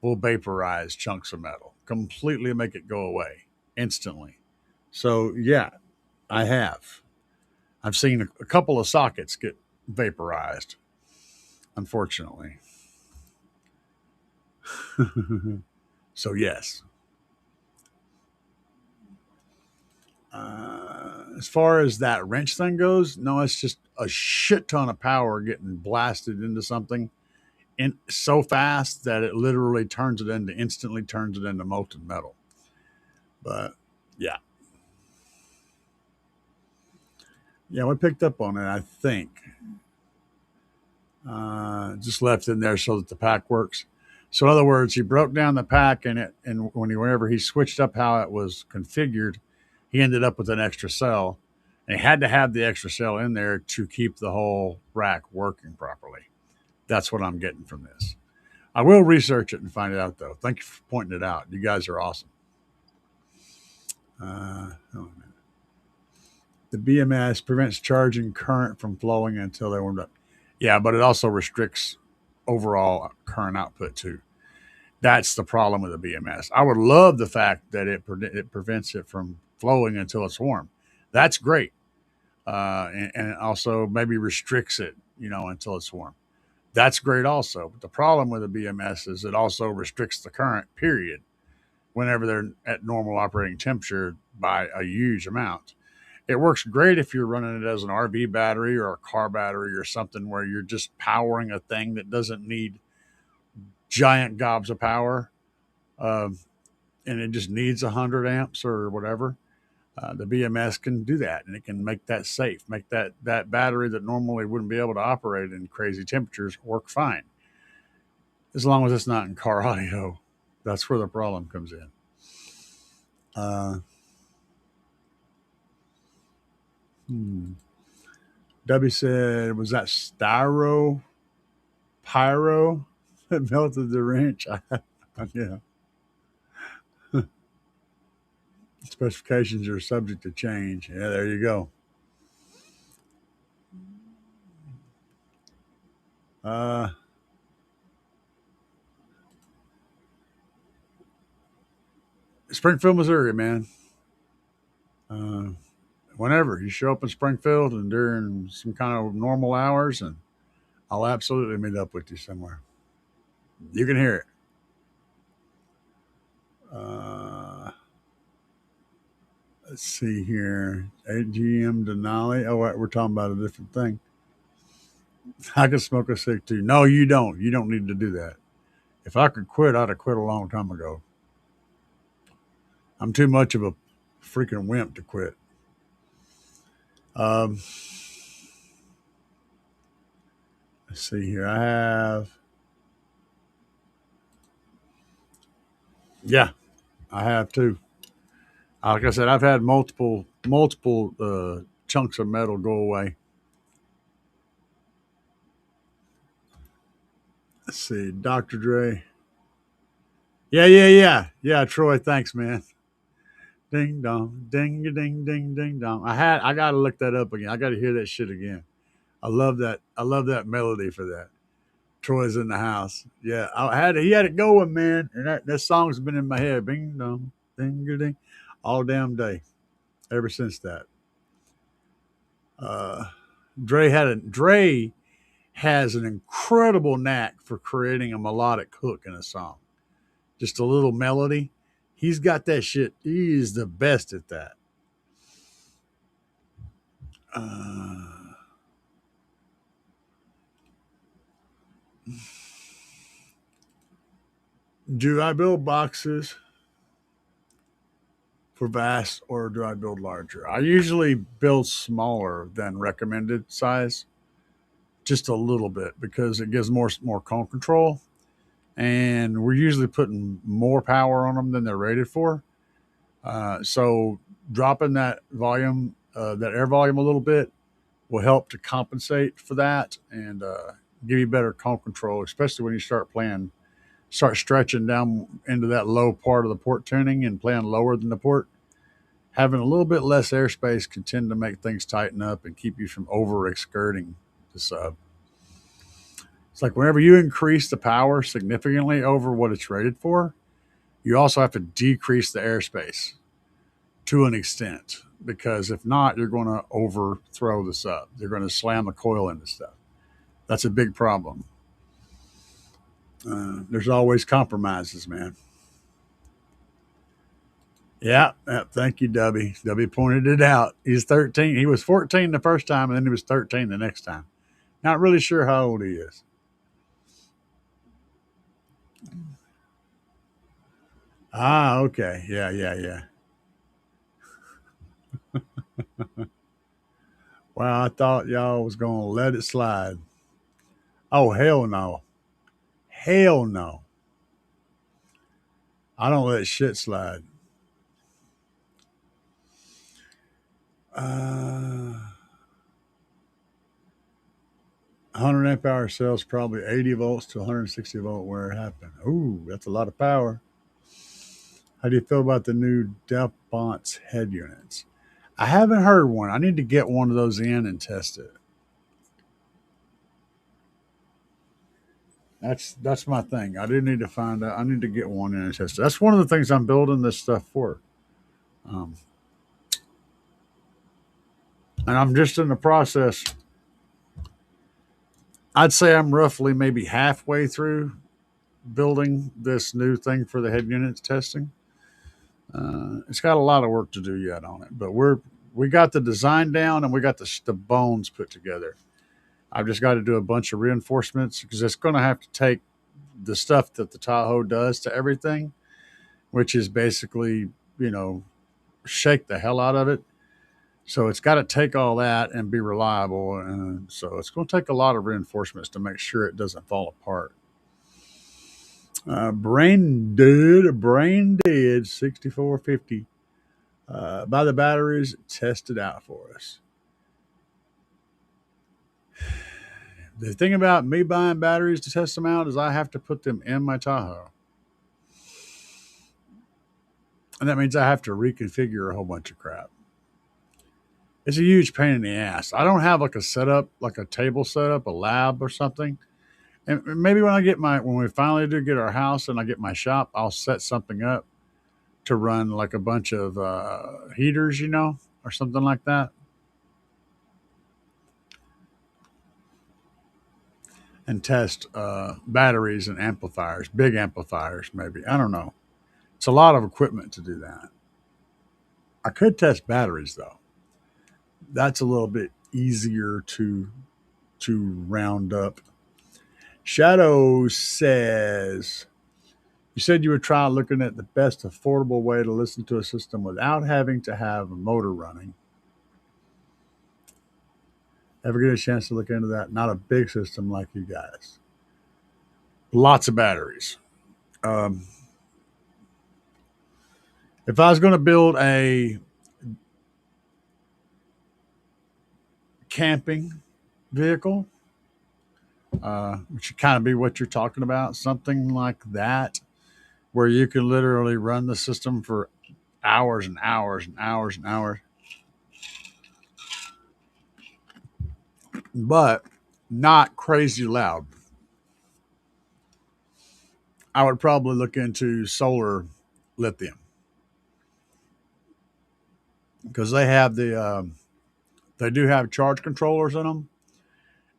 will vaporize chunks of metal, completely make it go away instantly. So yeah, I have. I've seen a couple of sockets get vaporized, unfortunately. So yes. As far as that wrench thing goes, no, it's just a shit ton of power getting blasted into something in so fast that it literally instantly turns it into molten metal. But yeah, yeah, we picked up on it. I think just left in there so that the pack works. So in other words, he broke down the pack and whenever he switched up how it was configured, he ended up with an extra cell. And he had to have the extra cell in there to keep the whole rack working properly. That's what I'm getting from this. I will research it and find it out, though. Thank you for pointing it out. You guys are awesome. Oh, the BMS prevents charging current from flowing until they warmed up. Yeah, but it also restricts overall current output too. That's the problem with the BMS. I would love the fact that it prevents it from flowing until it's warm. That's great, and also maybe restricts it, until it's warm. That's great also. But the problem with the BMS is it also restricts the current. Period. Whenever they're at normal operating temperature by a huge amount. It works great if you're running it as an RV battery or a car battery or something where you're just powering a thing that doesn't need giant gobs of power, um, and it just needs 100 amps or whatever. The BMS can do that, and it can make that safe, make that battery that normally wouldn't be able to operate in crazy temperatures work fine, as long as it's not in car audio. That's where the problem comes in. Uh, hmm. W said, "Was that styro pyro that melted the wrench?" Yeah. Specifications are subject to change. Yeah, there you go. Uh, Springfield, Missouri, man. Uh, Whenever you show up in Springfield and during some kind of normal hours, and I'll absolutely meet up with you somewhere. You can hear it. Uh, let's see here. AGM Denali. Oh, wait, we're talking about a different thing. I can smoke a cig too. No, you don't. You don't need to do that. If I could quit, I'd have quit a long time ago. I'm too much of a freaking wimp to quit. Um, let's see here. I have, yeah, I have too. Like I said, I've had multiple chunks of metal go away. Let's see, Dr. Dre. Yeah, Troy, thanks, man. Ding dong, ding ding ding ding dong. I gotta look that up again. I gotta hear that shit again. I love that. I love that melody for that. Troy's in the house. Yeah, he had it going, man. And that song's been in my head. Bing dong, ding ding, all damn day ever since that. Uh, Dre has an incredible knack for creating a melodic hook in a song. Just a little melody. He's got that shit. He is the best at that. Uh, do I build boxes for vast or do I build larger? I usually build smaller than recommended size, just a little bit because it gives more control, and we're usually putting more power on them than they're rated for. So dropping that air volume a little bit will help to compensate for that and give you better cone control, especially when you start stretching down into that low part of the port tuning and playing lower than the port. Having a little bit less airspace can tend to make things tighten up and keep you from over excurting the sub. It's like whenever you increase the power significantly over what it's rated for, you also have to decrease the airspace to an extent because if not, you're going to overthrow the sub. You're going to slam the coil into stuff. That's a big problem. There's always compromises, man. Yeah, thank you, Dubby. Dubby pointed it out. He's 13. He was 14 the first time, and then he was 13 the next time. Not really sure how old he is. Ah, okay. Yeah. Well, I thought y'all was gonna let it slide. Oh hell no. Hell no. I don't let shit slide. 100 amp hour cells, probably 80 volts to 160 volt where it happened. Ooh, that's a lot of power. How do you feel about the new Dupont head units? I haven't heard one. I need to get one of those in and test it. That's my thing. I do need to find out. I need to get one in and test it. That's one of the things I'm building this stuff for. Um, and I'm just in the process. I'd say I'm roughly maybe halfway through building this new thing for the head units testing. It's got a lot of work to do yet on it, but we got the design down and we got the bones put together. I've just got to do a bunch of reinforcements because it's going to have to take the stuff that the Tahoe does to everything, which is basically, you know, shake the hell out of it. So it's got to take all that and be reliable. And so it's going to take a lot of reinforcements to make sure it doesn't fall apart. Brain dead, 6450. Buy the batteries, test it out for us. The thing about me buying batteries to test them out is I have to put them in my Tahoe. And that means I have to reconfigure a whole bunch of crap. It's a huge pain in the ass. I don't have like a setup, like a table setup, a lab or something. And maybe when we finally do get our house and I get my shop, I'll set something up to run like a bunch of heaters, or something like that. And test batteries and amplifiers, big amplifiers, maybe. I don't know. It's a lot of equipment to do that. I could test batteries though. That's a little bit easier to round up. Shadow says, you said you would try looking at the best affordable way to listen to a system without having to have a motor running. Ever get a chance to look into that? Not a big system like you guys. Lots of batteries. Um, if I was going to build a camping vehicle, which would kind of be what you're talking about, something like that, where you can literally run the system for hours and hours and hours and hours, but not crazy loud. I would probably look into solar lithium because they do have charge controllers in them,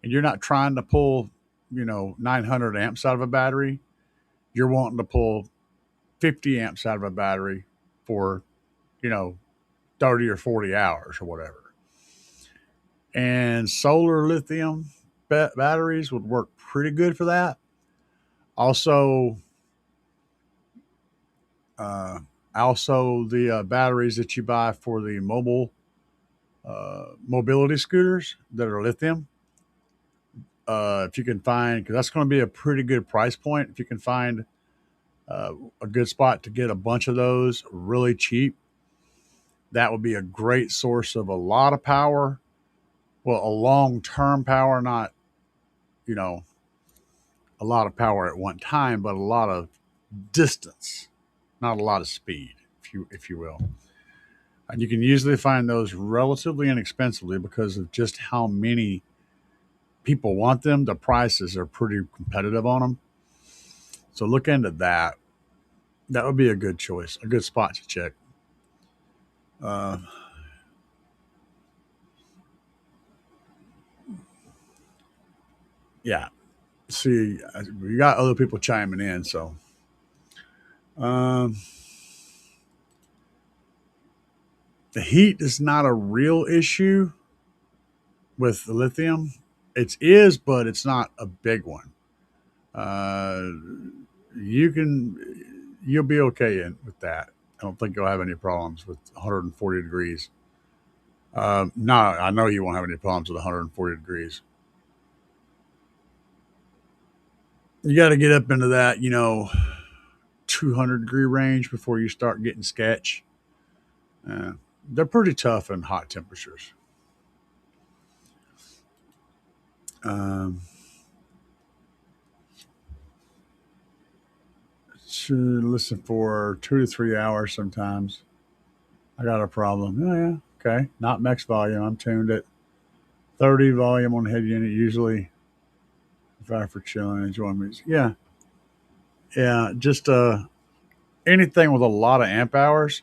and you're not trying to pull 900 amps out of a battery. You're wanting to pull 50 amps out of a battery for you know 30 or 40 hours or whatever. And solar lithium batteries would work pretty good for that. Also, uh, the batteries that you buy for the mobility scooters that are lithium. If you can find, because that's going to be a pretty good price point. If you can find uh, a good spot to get a bunch of those really cheap, that would be a great source of a lot of power. Well, a long term power, not you know a lot of power at one time, but a lot of distance, not a lot of speed, if you will. And you can usually find those relatively inexpensively because of just how many people want them. The prices are pretty competitive on them. So look into that. That would be a good choice, a good spot to check. Uh, yeah. See, we got other people chiming in. So um, the heat is not a real issue with the lithium. It is, but it's not a big one. Uh, you'll be okay with that. I don't think you'll have any problems with 140 degrees. No, I know you won't have any problems with 140 degrees. You got to get up into that, 200-degree range before you start getting sketch. Uh, they're pretty tough in hot temperatures. Um, should listen for 2 to 3 hours sometimes. I got a problem. Oh, yeah. Okay. Not max volume. I'm tuned at 30 volume on the head unit usually. If I for chilling, enjoying music. Yeah. Yeah. Just anything with a lot of amp hours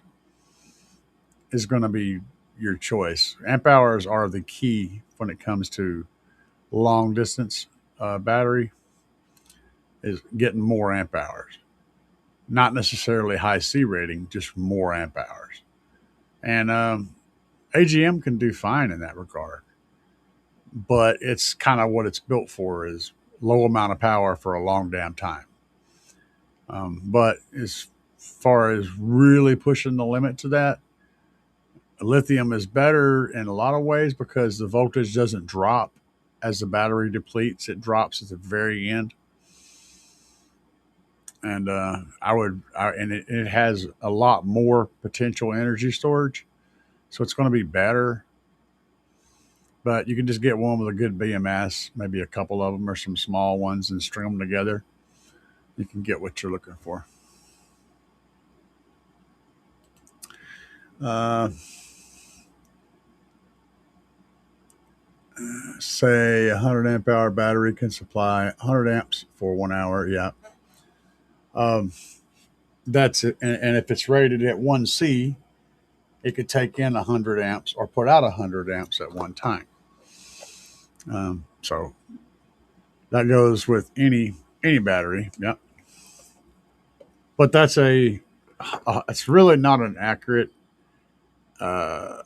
is going to be your choice. Amp hours are the key when it comes to long distance battery, is getting more amp hours. Not necessarily high C rating, just more amp hours. And AGM can do fine in that regard, but it's kind of what it's built for, is low amount of power for a long damn time. But as far as really pushing the limit to that, lithium is better in a lot of ways because the voltage doesn't drop as the battery depletes. It drops at the very end. And it has a lot more potential energy storage, so it's going to be better. But you can just get one with a good BMS, maybe a couple of them or some small ones, and string them together. You can get what you're looking for. Uh, say a 100 amp hour battery can supply 100 amps for 1 hour. Yeah. Um, that's it. And if it's rated at 1C, it could take in 100 amps or put out 100 amps at one time. So that goes with any battery. Yeah. But it's really uh,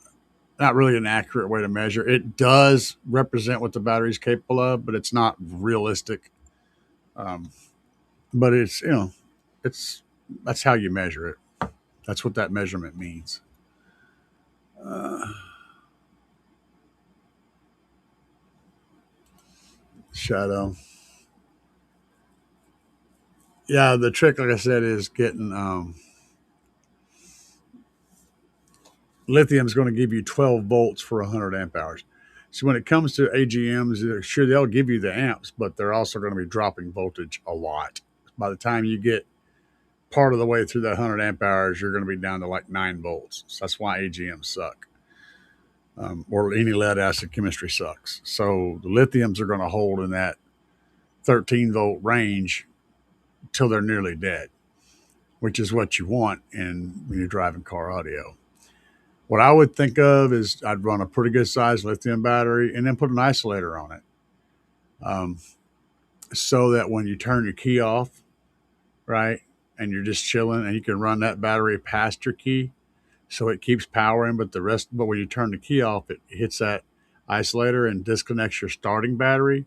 not really an accurate way to measure. It does represent what the battery's capable of, but it's not realistic. Um, but it's that's how you measure it. That's what that measurement means. Uh, Shadow. Yeah, the trick, like I said, is getting lithium is going to give you 12 volts for 100 amp hours. So when it comes to AGMs, sure they'll give you the amps, but they're also going to be dropping voltage a lot. By the time you get part of the way through that 100 amp hours, you're going to be down to like 9 volts. So that's why AGMs suck, or any lead acid chemistry sucks. So the lithiums are going to hold in that 13-volt range till they're nearly dead, which is what you want when you're driving car audio. What I would think of is I'd run a pretty good sized lithium battery and then put an isolator on it, um, so that when you turn your key off, right, and you're just chilling, and you can run that battery past your key, so it keeps powering. But when you turn the key off, it hits that isolator and disconnects your starting battery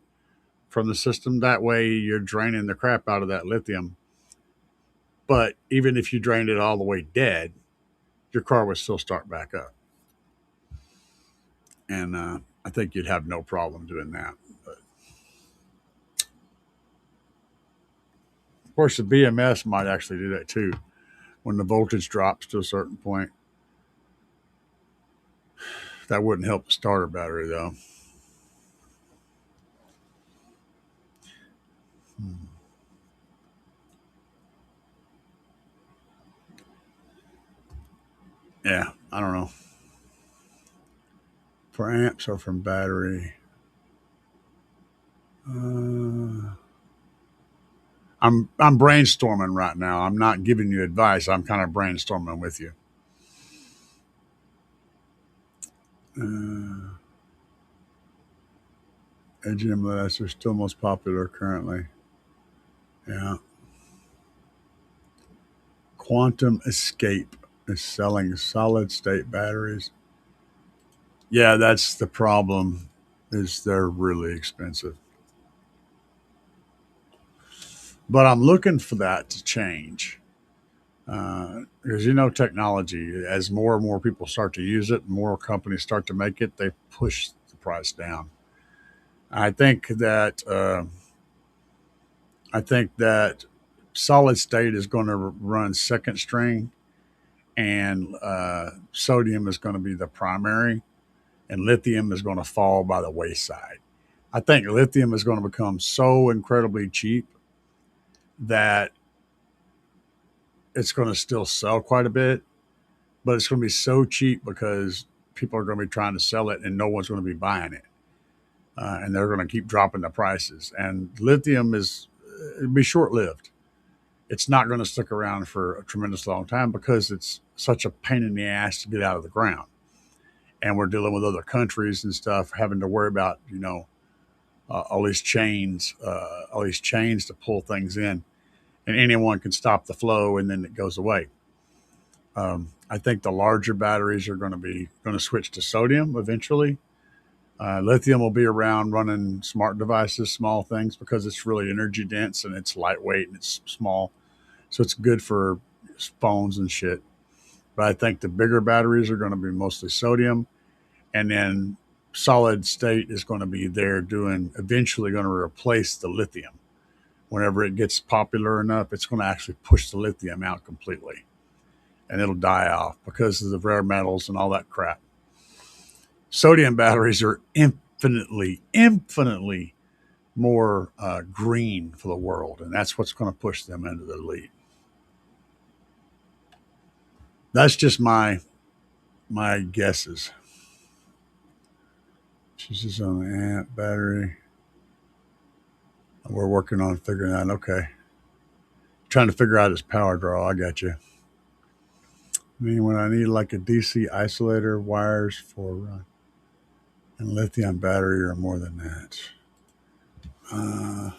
from the system. That way, you're draining the crap out of that lithium. But even if you drained it all the way dead, your car would still start back up. And I think you'd have no problem doing that. But of course, the BMS might actually do that too. When the voltage drops to a certain point, that wouldn't help the starter battery though. Yeah, I don't know. For amps or from battery, uh, I'm brainstorming right now. I'm not giving you advice. I'm kind of brainstorming with you. Uh, AGM LEDs are still most popular currently. Yeah. Quantum Escape is selling solid state batteries. Yeah, that's the problem. Is they're really expensive. But I'm looking for that to change. Because technology, as more and more people start to use it, more companies start to make it, they push the price down. I think that uh, I think that solid state is going to run second string, and sodium is going to be the primary, and lithium is going to fall by the wayside. I think lithium is going to become so incredibly cheap that it's going to still sell quite a bit, but it's going to be so cheap because people are going to be trying to sell it and no one's going to be buying it. And they're going to keep dropping the prices. And lithium it'll be short lived. It's not going to stick around for a tremendous long time because it's such a pain in the ass to get out of the ground. And we're dealing with other countries and stuff, having to worry about, all these chains to pull things in, and anyone can stop the flow and then it goes away. I think the larger batteries are going to switch to sodium eventually. Lithium will be around running smart devices, small things, because it's really energy dense and it's lightweight and it's small, so it's good for phones and shit. But I think the bigger batteries are going to be mostly sodium, and then solid state is going to be there doing eventually going to replace the lithium. Whenever it gets popular enough, it's going to actually push the lithium out completely, and it'll die off because of the rare metals and all that crap. Sodium batteries are infinitely more green for the world, and that's what's going to push them into the lead. That's just my guesses. She's just on the amp battery. We're working on figuring out. Okay, trying to figure out his power draw. I got you. I mean, when I need like a DC isolator, wires for and lithium battery or more than that. Uh,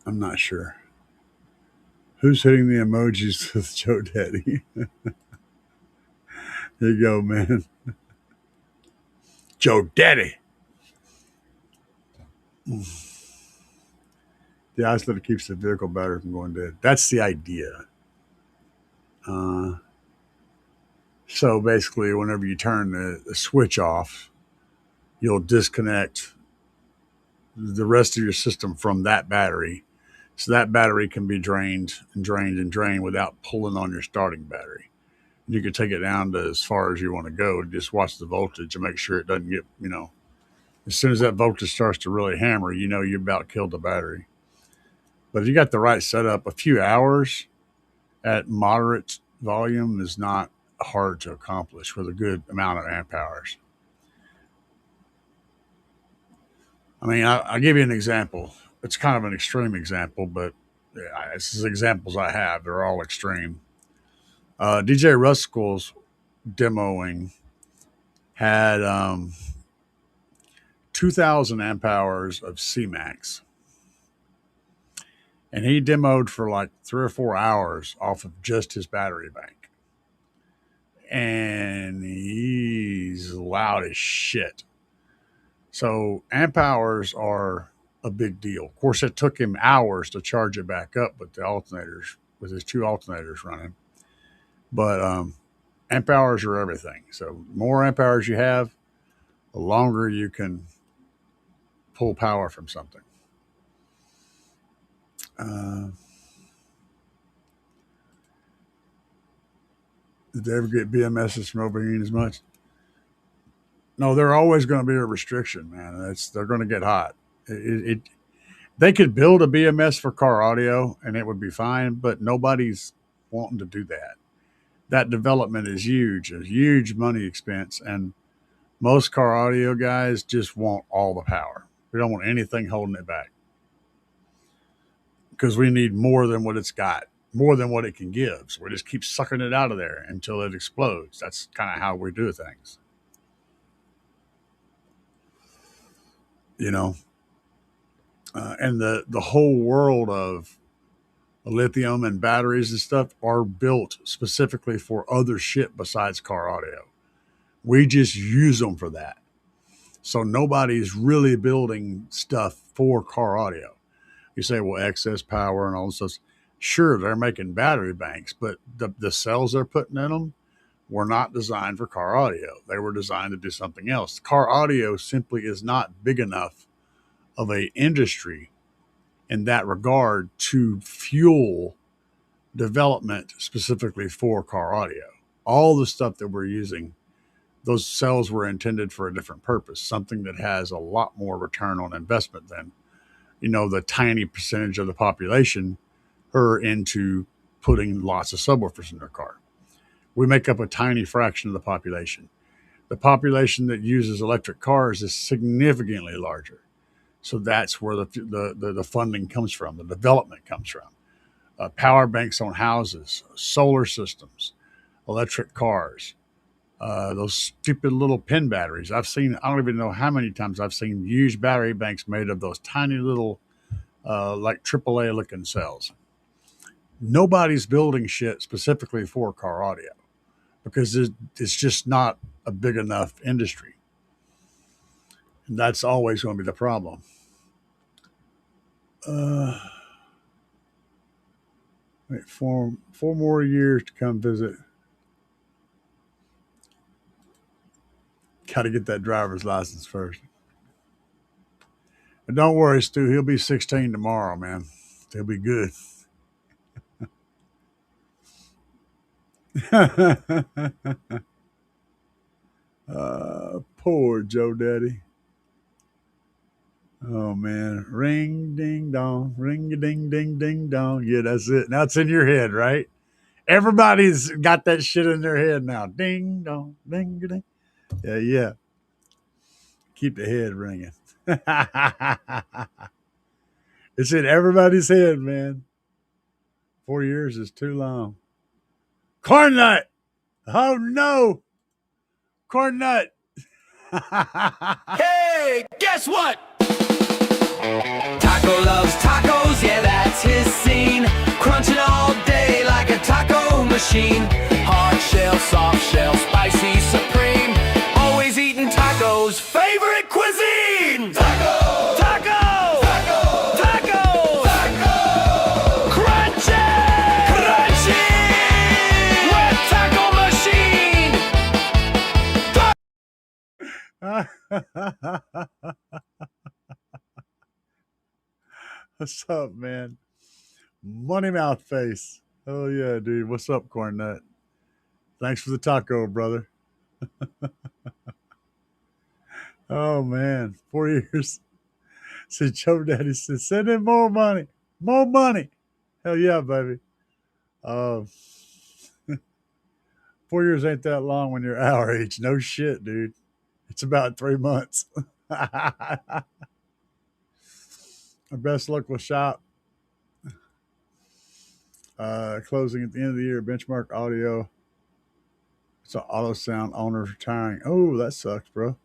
I'm not sure. Who's hitting the emojis with Joe Daddy? Here you go, man. Joe Daddy. The isolator keeps the vehicle battery from going dead. That's the idea. Uh, so basically, whenever you turn the switch off, you'll disconnect the rest of your system from that battery. So that battery can be drained and drained and drained without pulling on your starting battery. You can take it down to as far as you want to go. Just watch the voltage and make sure it doesn't get, As soon as that voltage starts to really hammer, you know you about killed the battery. But if you got the right setup, a few hours at moderate volume is not hard to accomplish with a good amount of amp hours. I mean, I'll give you an example. It's kind of an extreme example, but this is examples I have. They're all extreme. DJ Ruscall's demoing had 2,000 amp hours of CMAX. And he demoed for like 3 or 4 hours off of just his battery bank. And he's loud as shit. So amp hours are a big deal. Of course, it took him hours to charge it back up with the alternators, with his 2 alternators running. But amp hours are everything. So the more amp hours you have, the longer you can pull power from something. Did they ever get BMSs from overheating as much? No, they're always going to be a restriction, man. They're going to get hot. They could build a BMS for car audio and it would be fine, but nobody's wanting to do that. That development is huge, a huge money expense, and most car audio guys just want all the power. We don't want anything holding it back because we need more than what it's got, more than what it can give. So we just keep sucking it out of there until it explodes. That's kind of how we do things. You know, and the whole world of lithium and batteries and stuff are built specifically for other shit besides car audio. We just use them for that. So nobody's really building stuff for car audio. You say, well, excess power and all this stuff. Sure, they're making battery banks, but the cells they're putting in them were not designed for car audio. They were designed to do something else. Car audio simply is not big enough of a industry in that regard to fuel development specifically for car audio. All the stuff that we're using, those cells were intended for a different purpose, something that has a lot more return on investment than, the tiny percentage of the population who are into putting lots of subwoofers in their car. We make up a tiny fraction of the population. The population that uses electric cars is significantly larger. So that's where the funding comes from, the development comes from. Power banks on houses, solar systems, electric cars, those stupid little pin batteries. I don't even know how many times I've seen huge battery banks made of those tiny little, like AAA looking cells. Nobody's building shit specifically for car audio because it's just not a big enough industry. And that's always going to be the problem. Wait, four more years to come visit. Got to get that driver's license first. But don't worry, Stu. He'll be 16 tomorrow, man. He'll be good. Poor Joe Daddy. Oh man, ring ding dong, ring a ding ding ding dong. Yeah, that's it. Now it's in your head, right? Everybody's got that shit in their head now. Ding dong, ding ding. Yeah. Keep the head ringing. It's in everybody's head, man. 4 years is too long. Corn nut. Oh no, corn nut. Hey, guess what? Taco loves tacos, yeah, that's his scene. Crunching all day like a taco machine. Hard shell, soft shell, spicy, supreme. Always eating tacos, favorite cuisine. Taco, taco, taco, taco, taco. Crunchy, crunchy. With taco machine. What's up, man? Money mouth face. Oh yeah, dude. What's up, corn nut? Thanks for the taco, brother. Oh man, 4 years. So Joe Daddy said, "Send in more money, more money." Hell yeah, baby. Uh, 4 years ain't that long when you're our age. No shit, dude. It's about 3 months. Our best local shop. Closing at the end of the year. Benchmark Audio. It's an auto sound owner's retiring. Oh, that sucks, bro.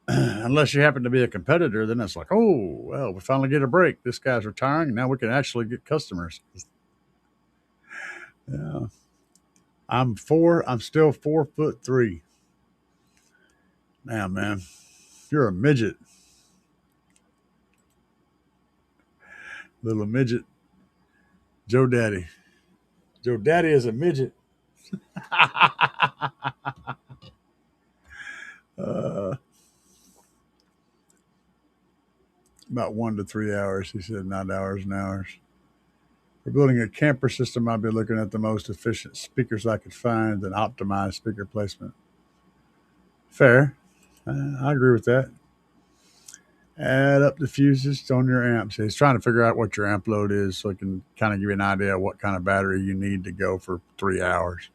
Unless you happen to be a competitor, then it's like, oh, well, we finally get a break. This guy's retiring. Now we can actually get customers. Yeah. I'm still 4'3". Damn, man. You're a midget. Little midget. Joe Daddy. Joe Daddy is a midget. uh, about 1 to 3 hours, he said, not hours and hours. For building a camper system, I'd be looking at the most efficient speakers I could find and optimize speaker placement. Fair. I agree with that. Add up the fuses on your amp. So he's trying to figure out what your amp load is so he can kind of give you an idea of what kind of battery you need to go for 3 hours.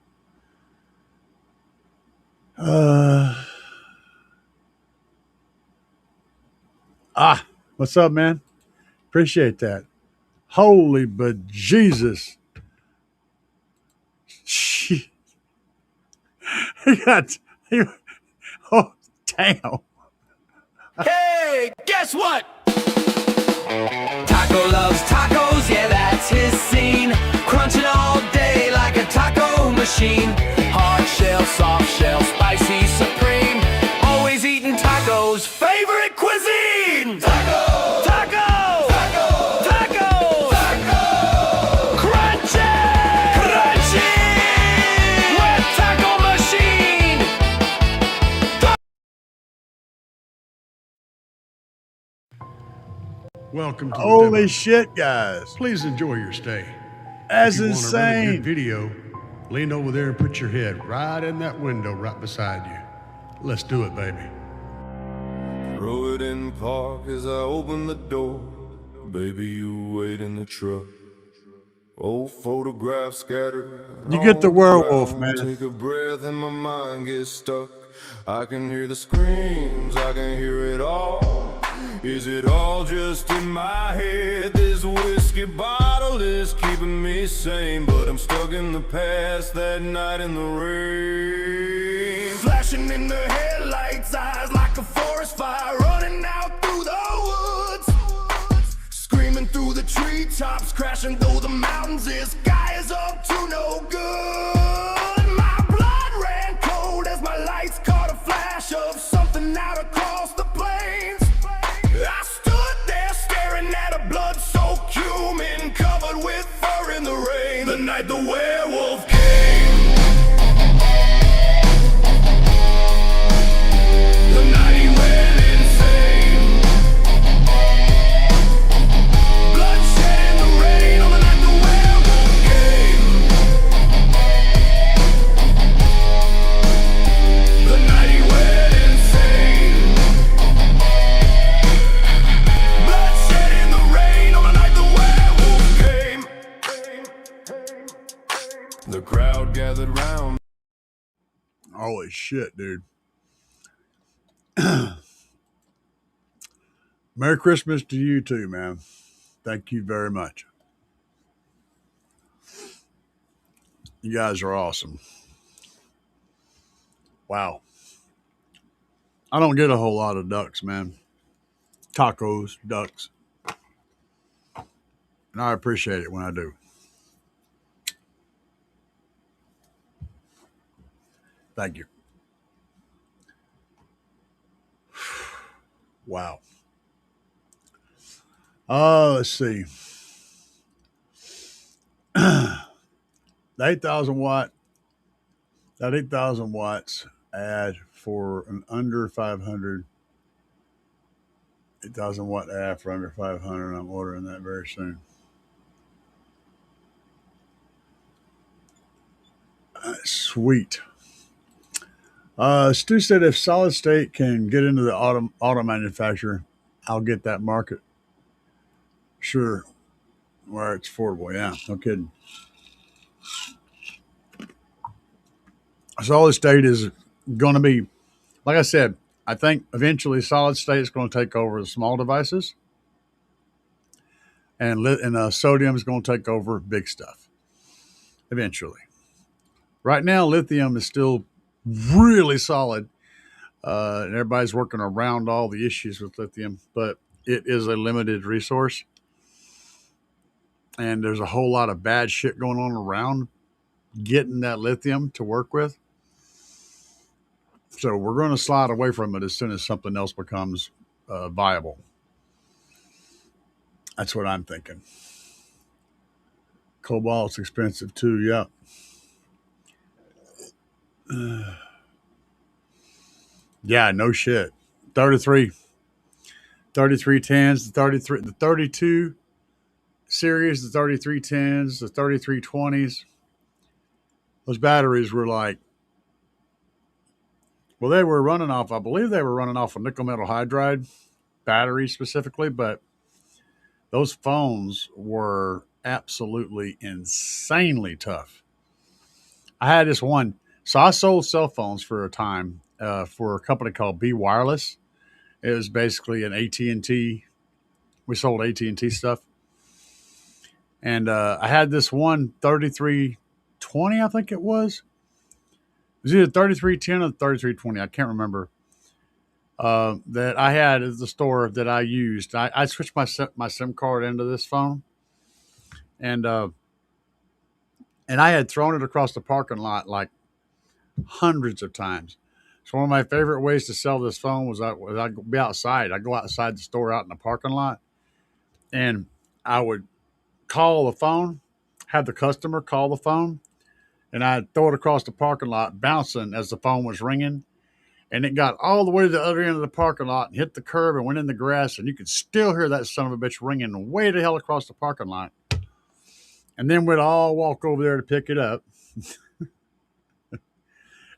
What's up, man? Appreciate that. Holy bejesus. She, he got, he, oh, damn. Hey, guess what? Taco loves tacos, yeah, that's his scene. Crunching all day like a taco machine. Hard shell, soft shell, spicy, supreme. Always eating tacos, favorite cuisine. Taco, taco, taco, taco, taco. Crunchy, crunchy. With taco machine. Welcome to the Holy demo. shit, guys. Please enjoy your stay. That's if you want a really insane. good video, lean over there and put your head right in that window right beside you. Let's do it, baby. Throw it in park as I open the door. Baby, you wait in the truck. Old photographs scattered. You get the on werewolf, ground. man. Take a breath and my mind gets stuck. I can hear the screams, I can hear it all. Is it all just in my head? This whiskey bottle is keeping me sane, but I'm stuck in the past that night in the rain. Flashing in the headlights, eyes like a forest fire, running out through the woods. Screaming through the treetops, crashing through the mountains. This guy is up to no good. My blood ran cold as my lights caught a flash of something out across the plains. I stood there staring at a blood-soaked human covered with fur in the rain. The night the werewolf came. The night he went insane. Bloodshed in the rain on the night the werewolf came. The night he went insane. Bloodshed in the rain on the night the werewolf came. The crowd gathered round. Holy shit, dude. Merry Christmas to you too, man. Thank you very much. You guys are awesome. Wow. I don't get a whole lot of ducks, man. Tacos, ducks. And I appreciate it when I do. Thank you. Wow. Let's see. The 8,000 watt, that 8,000 watts ad for an under 500, 8,000 watt ad for under 500. I'm ordering that very soon. Sweet. Stu said if Solid State can get into the auto manufacturer, I'll get that market. Sure, where it's affordable. Yeah, no kidding. Solid State is going to be, like I said, I think eventually Solid State is going to take over the small devices, and sodium is going to take over big stuff eventually. Right now, lithium is still really solid, and everybody's working around all the issues with lithium, but it is a limited resource, and there's a whole lot of bad shit going on around getting that lithium to work with. So we're going to slide away from it as soon as something else becomes viable. That's what I'm thinking. Cobalt's expensive too. Yeah. Yeah, no shit. 33 3310s, the 32 series, the 3310s, the 3320s. Those batteries were like, well, they were running off, I believe they were running off a nickel metal hydride battery specifically, but those phones were absolutely insanely tough. I had this one. So I sold cell phones for a time for a company called B Wireless. It was basically an AT&T. We sold AT&T stuff. And I had this one 3320, I think it was. It was either 3310 or 3320. I can't remember. That I had at the store that I used. I switched my SIM card into this phone, and I had thrown it across the parking lot like hundreds of times. So one of my favorite ways to sell this phone was I'd be outside. I'd go outside the store out in the parking lot, and I would call the phone, have the customer call the phone, and I'd throw it across the parking lot, bouncing as the phone was ringing. And it got all the way to the other end of the parking lot and hit the curb and went in the grass. And you could still hear that son of a bitch ringing way the hell across the parking lot. And then we'd all walk over there to pick it up.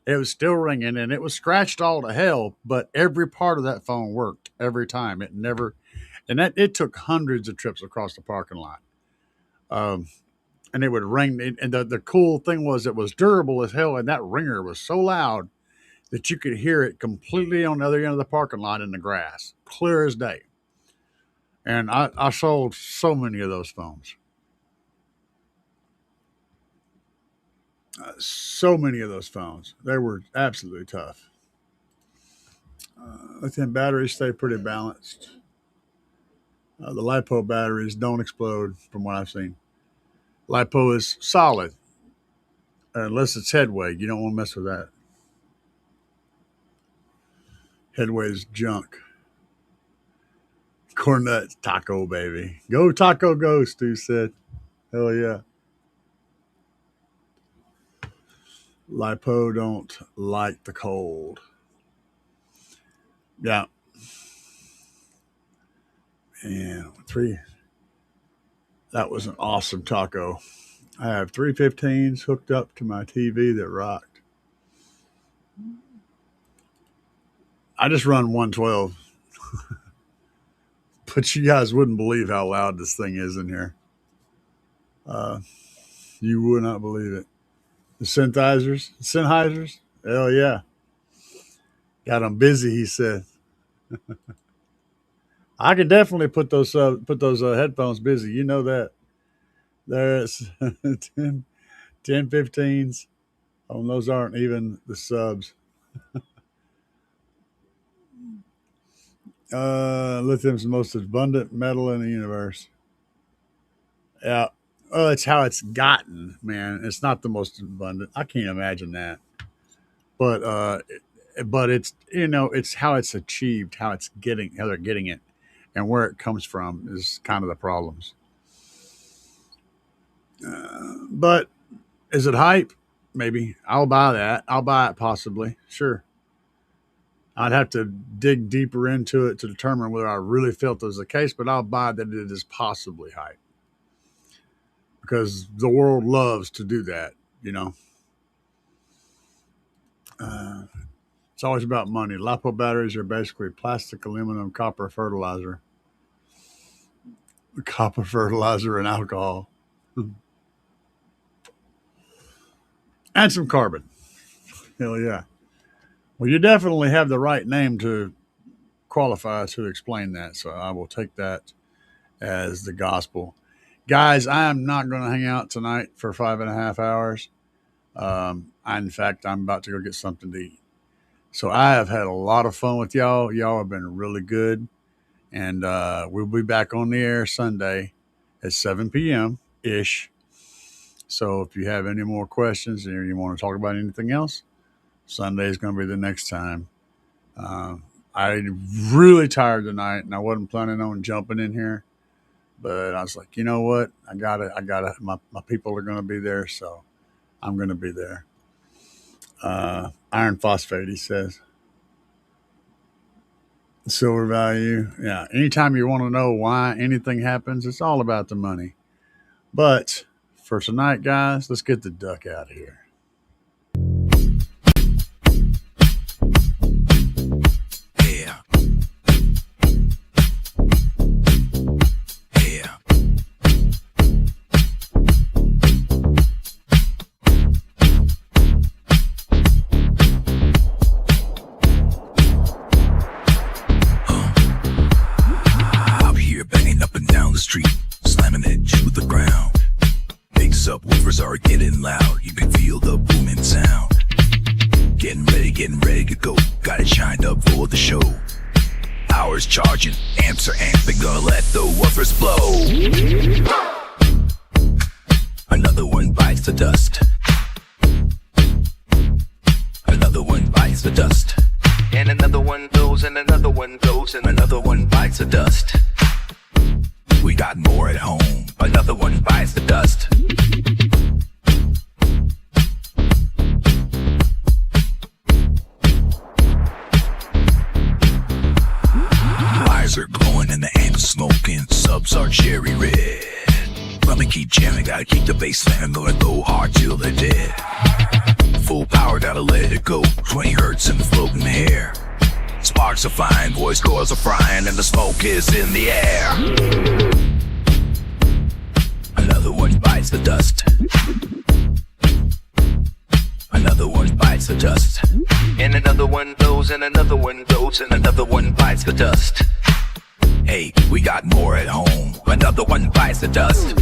It was still ringing and it was scratched all to hell, but every part of that phone worked every time. It never, and it took hundreds of trips across the parking lot. And it would ring. And the cool thing was it was durable as hell. And that ringer was so loud that you could hear it completely on the other end of the parking lot in the grass, clear as day. And I sold so many of those phones. So many of those phones. They were absolutely tough. Lithium batteries stay pretty balanced. The LiPo batteries don't explode from what I've seen. LiPo is solid, unless it's headway. You don't want to mess with that. Headway is junk. Corn nuts, taco, baby. Go taco, go, Stu said. Hell yeah. LiPo don't like the cold. Yeah. And that was an awesome taco. I have 315s hooked up to my TV that rocked. I just run 112. But you guys wouldn't believe how loud this thing is in here. You would not believe it. The Sennheisers, hell yeah. Got them busy, he said. I could definitely put those headphones busy. You know that. There's 10, 15s. Oh, those aren't even the subs. Lithium's the most abundant metal in the universe. Yeah. Well, it's how it's gotten, man. It's not the most abundant. I can't imagine that. But it's it's how it's achieved, how they're getting it, and where it comes from is kind of the problems. But is it hype? Maybe I'll buy that. I'll buy it possibly. Sure. I'd have to dig deeper into it to determine whether I really felt it was the case, but I'll buy that it is possibly hype because the world loves to do that, you know. It's always about money. LiPo batteries are basically plastic, aluminum, copper fertilizer. Copper fertilizer and alcohol. And some carbon. Hell yeah. Well, you definitely have the right name to qualify to explain that. So I will take that as the gospel. Guys, I am not going to hang out tonight for 5.5 hours. In fact, I'm about to go get something to eat. So I have had a lot of fun with y'all. Y'all have been really good. And we'll be back on the air Sunday at 7 p.m.-ish. So if you have any more questions or you want to talk about anything else, Sunday is going to be the next time. I'm really tired tonight, and I wasn't planning on jumping in here. But I was like, you know what? I gotta, my people are going to be there, so I'm going to be there. Iron phosphate, he says. Silver value. Yeah. Anytime you want to know why anything happens, it's all about the money. But for tonight, guys, let's get the duck out of here. Yeah. Yeah. Street, slamming it to the ground. Big subwoofers are getting loud. You can feel the booming sound. Getting ready to go. Got it shined up for the show. Hours charging, amps are amping. Gonna let the woofers blow. Another one bites the dust. Another one bites the dust. And another one goes, and another one goes, and another one bites the dust. We got more at home. Another one bites the dust. Fires are glowing and the amps smoking. Subs are cherry red. Let me keep jamming, gotta keep the bass slamming. Gonna go hard till they're dead. Full power, gotta let it go. 20 hertz in the floating air. Sparks are flying, voice cords are frying, and the smoke is in the air. Another one bites the dust. Another one bites the dust. And another one goes, and another one goes, and another one bites the dust. Hey, we got more at home. Another one bites the dust.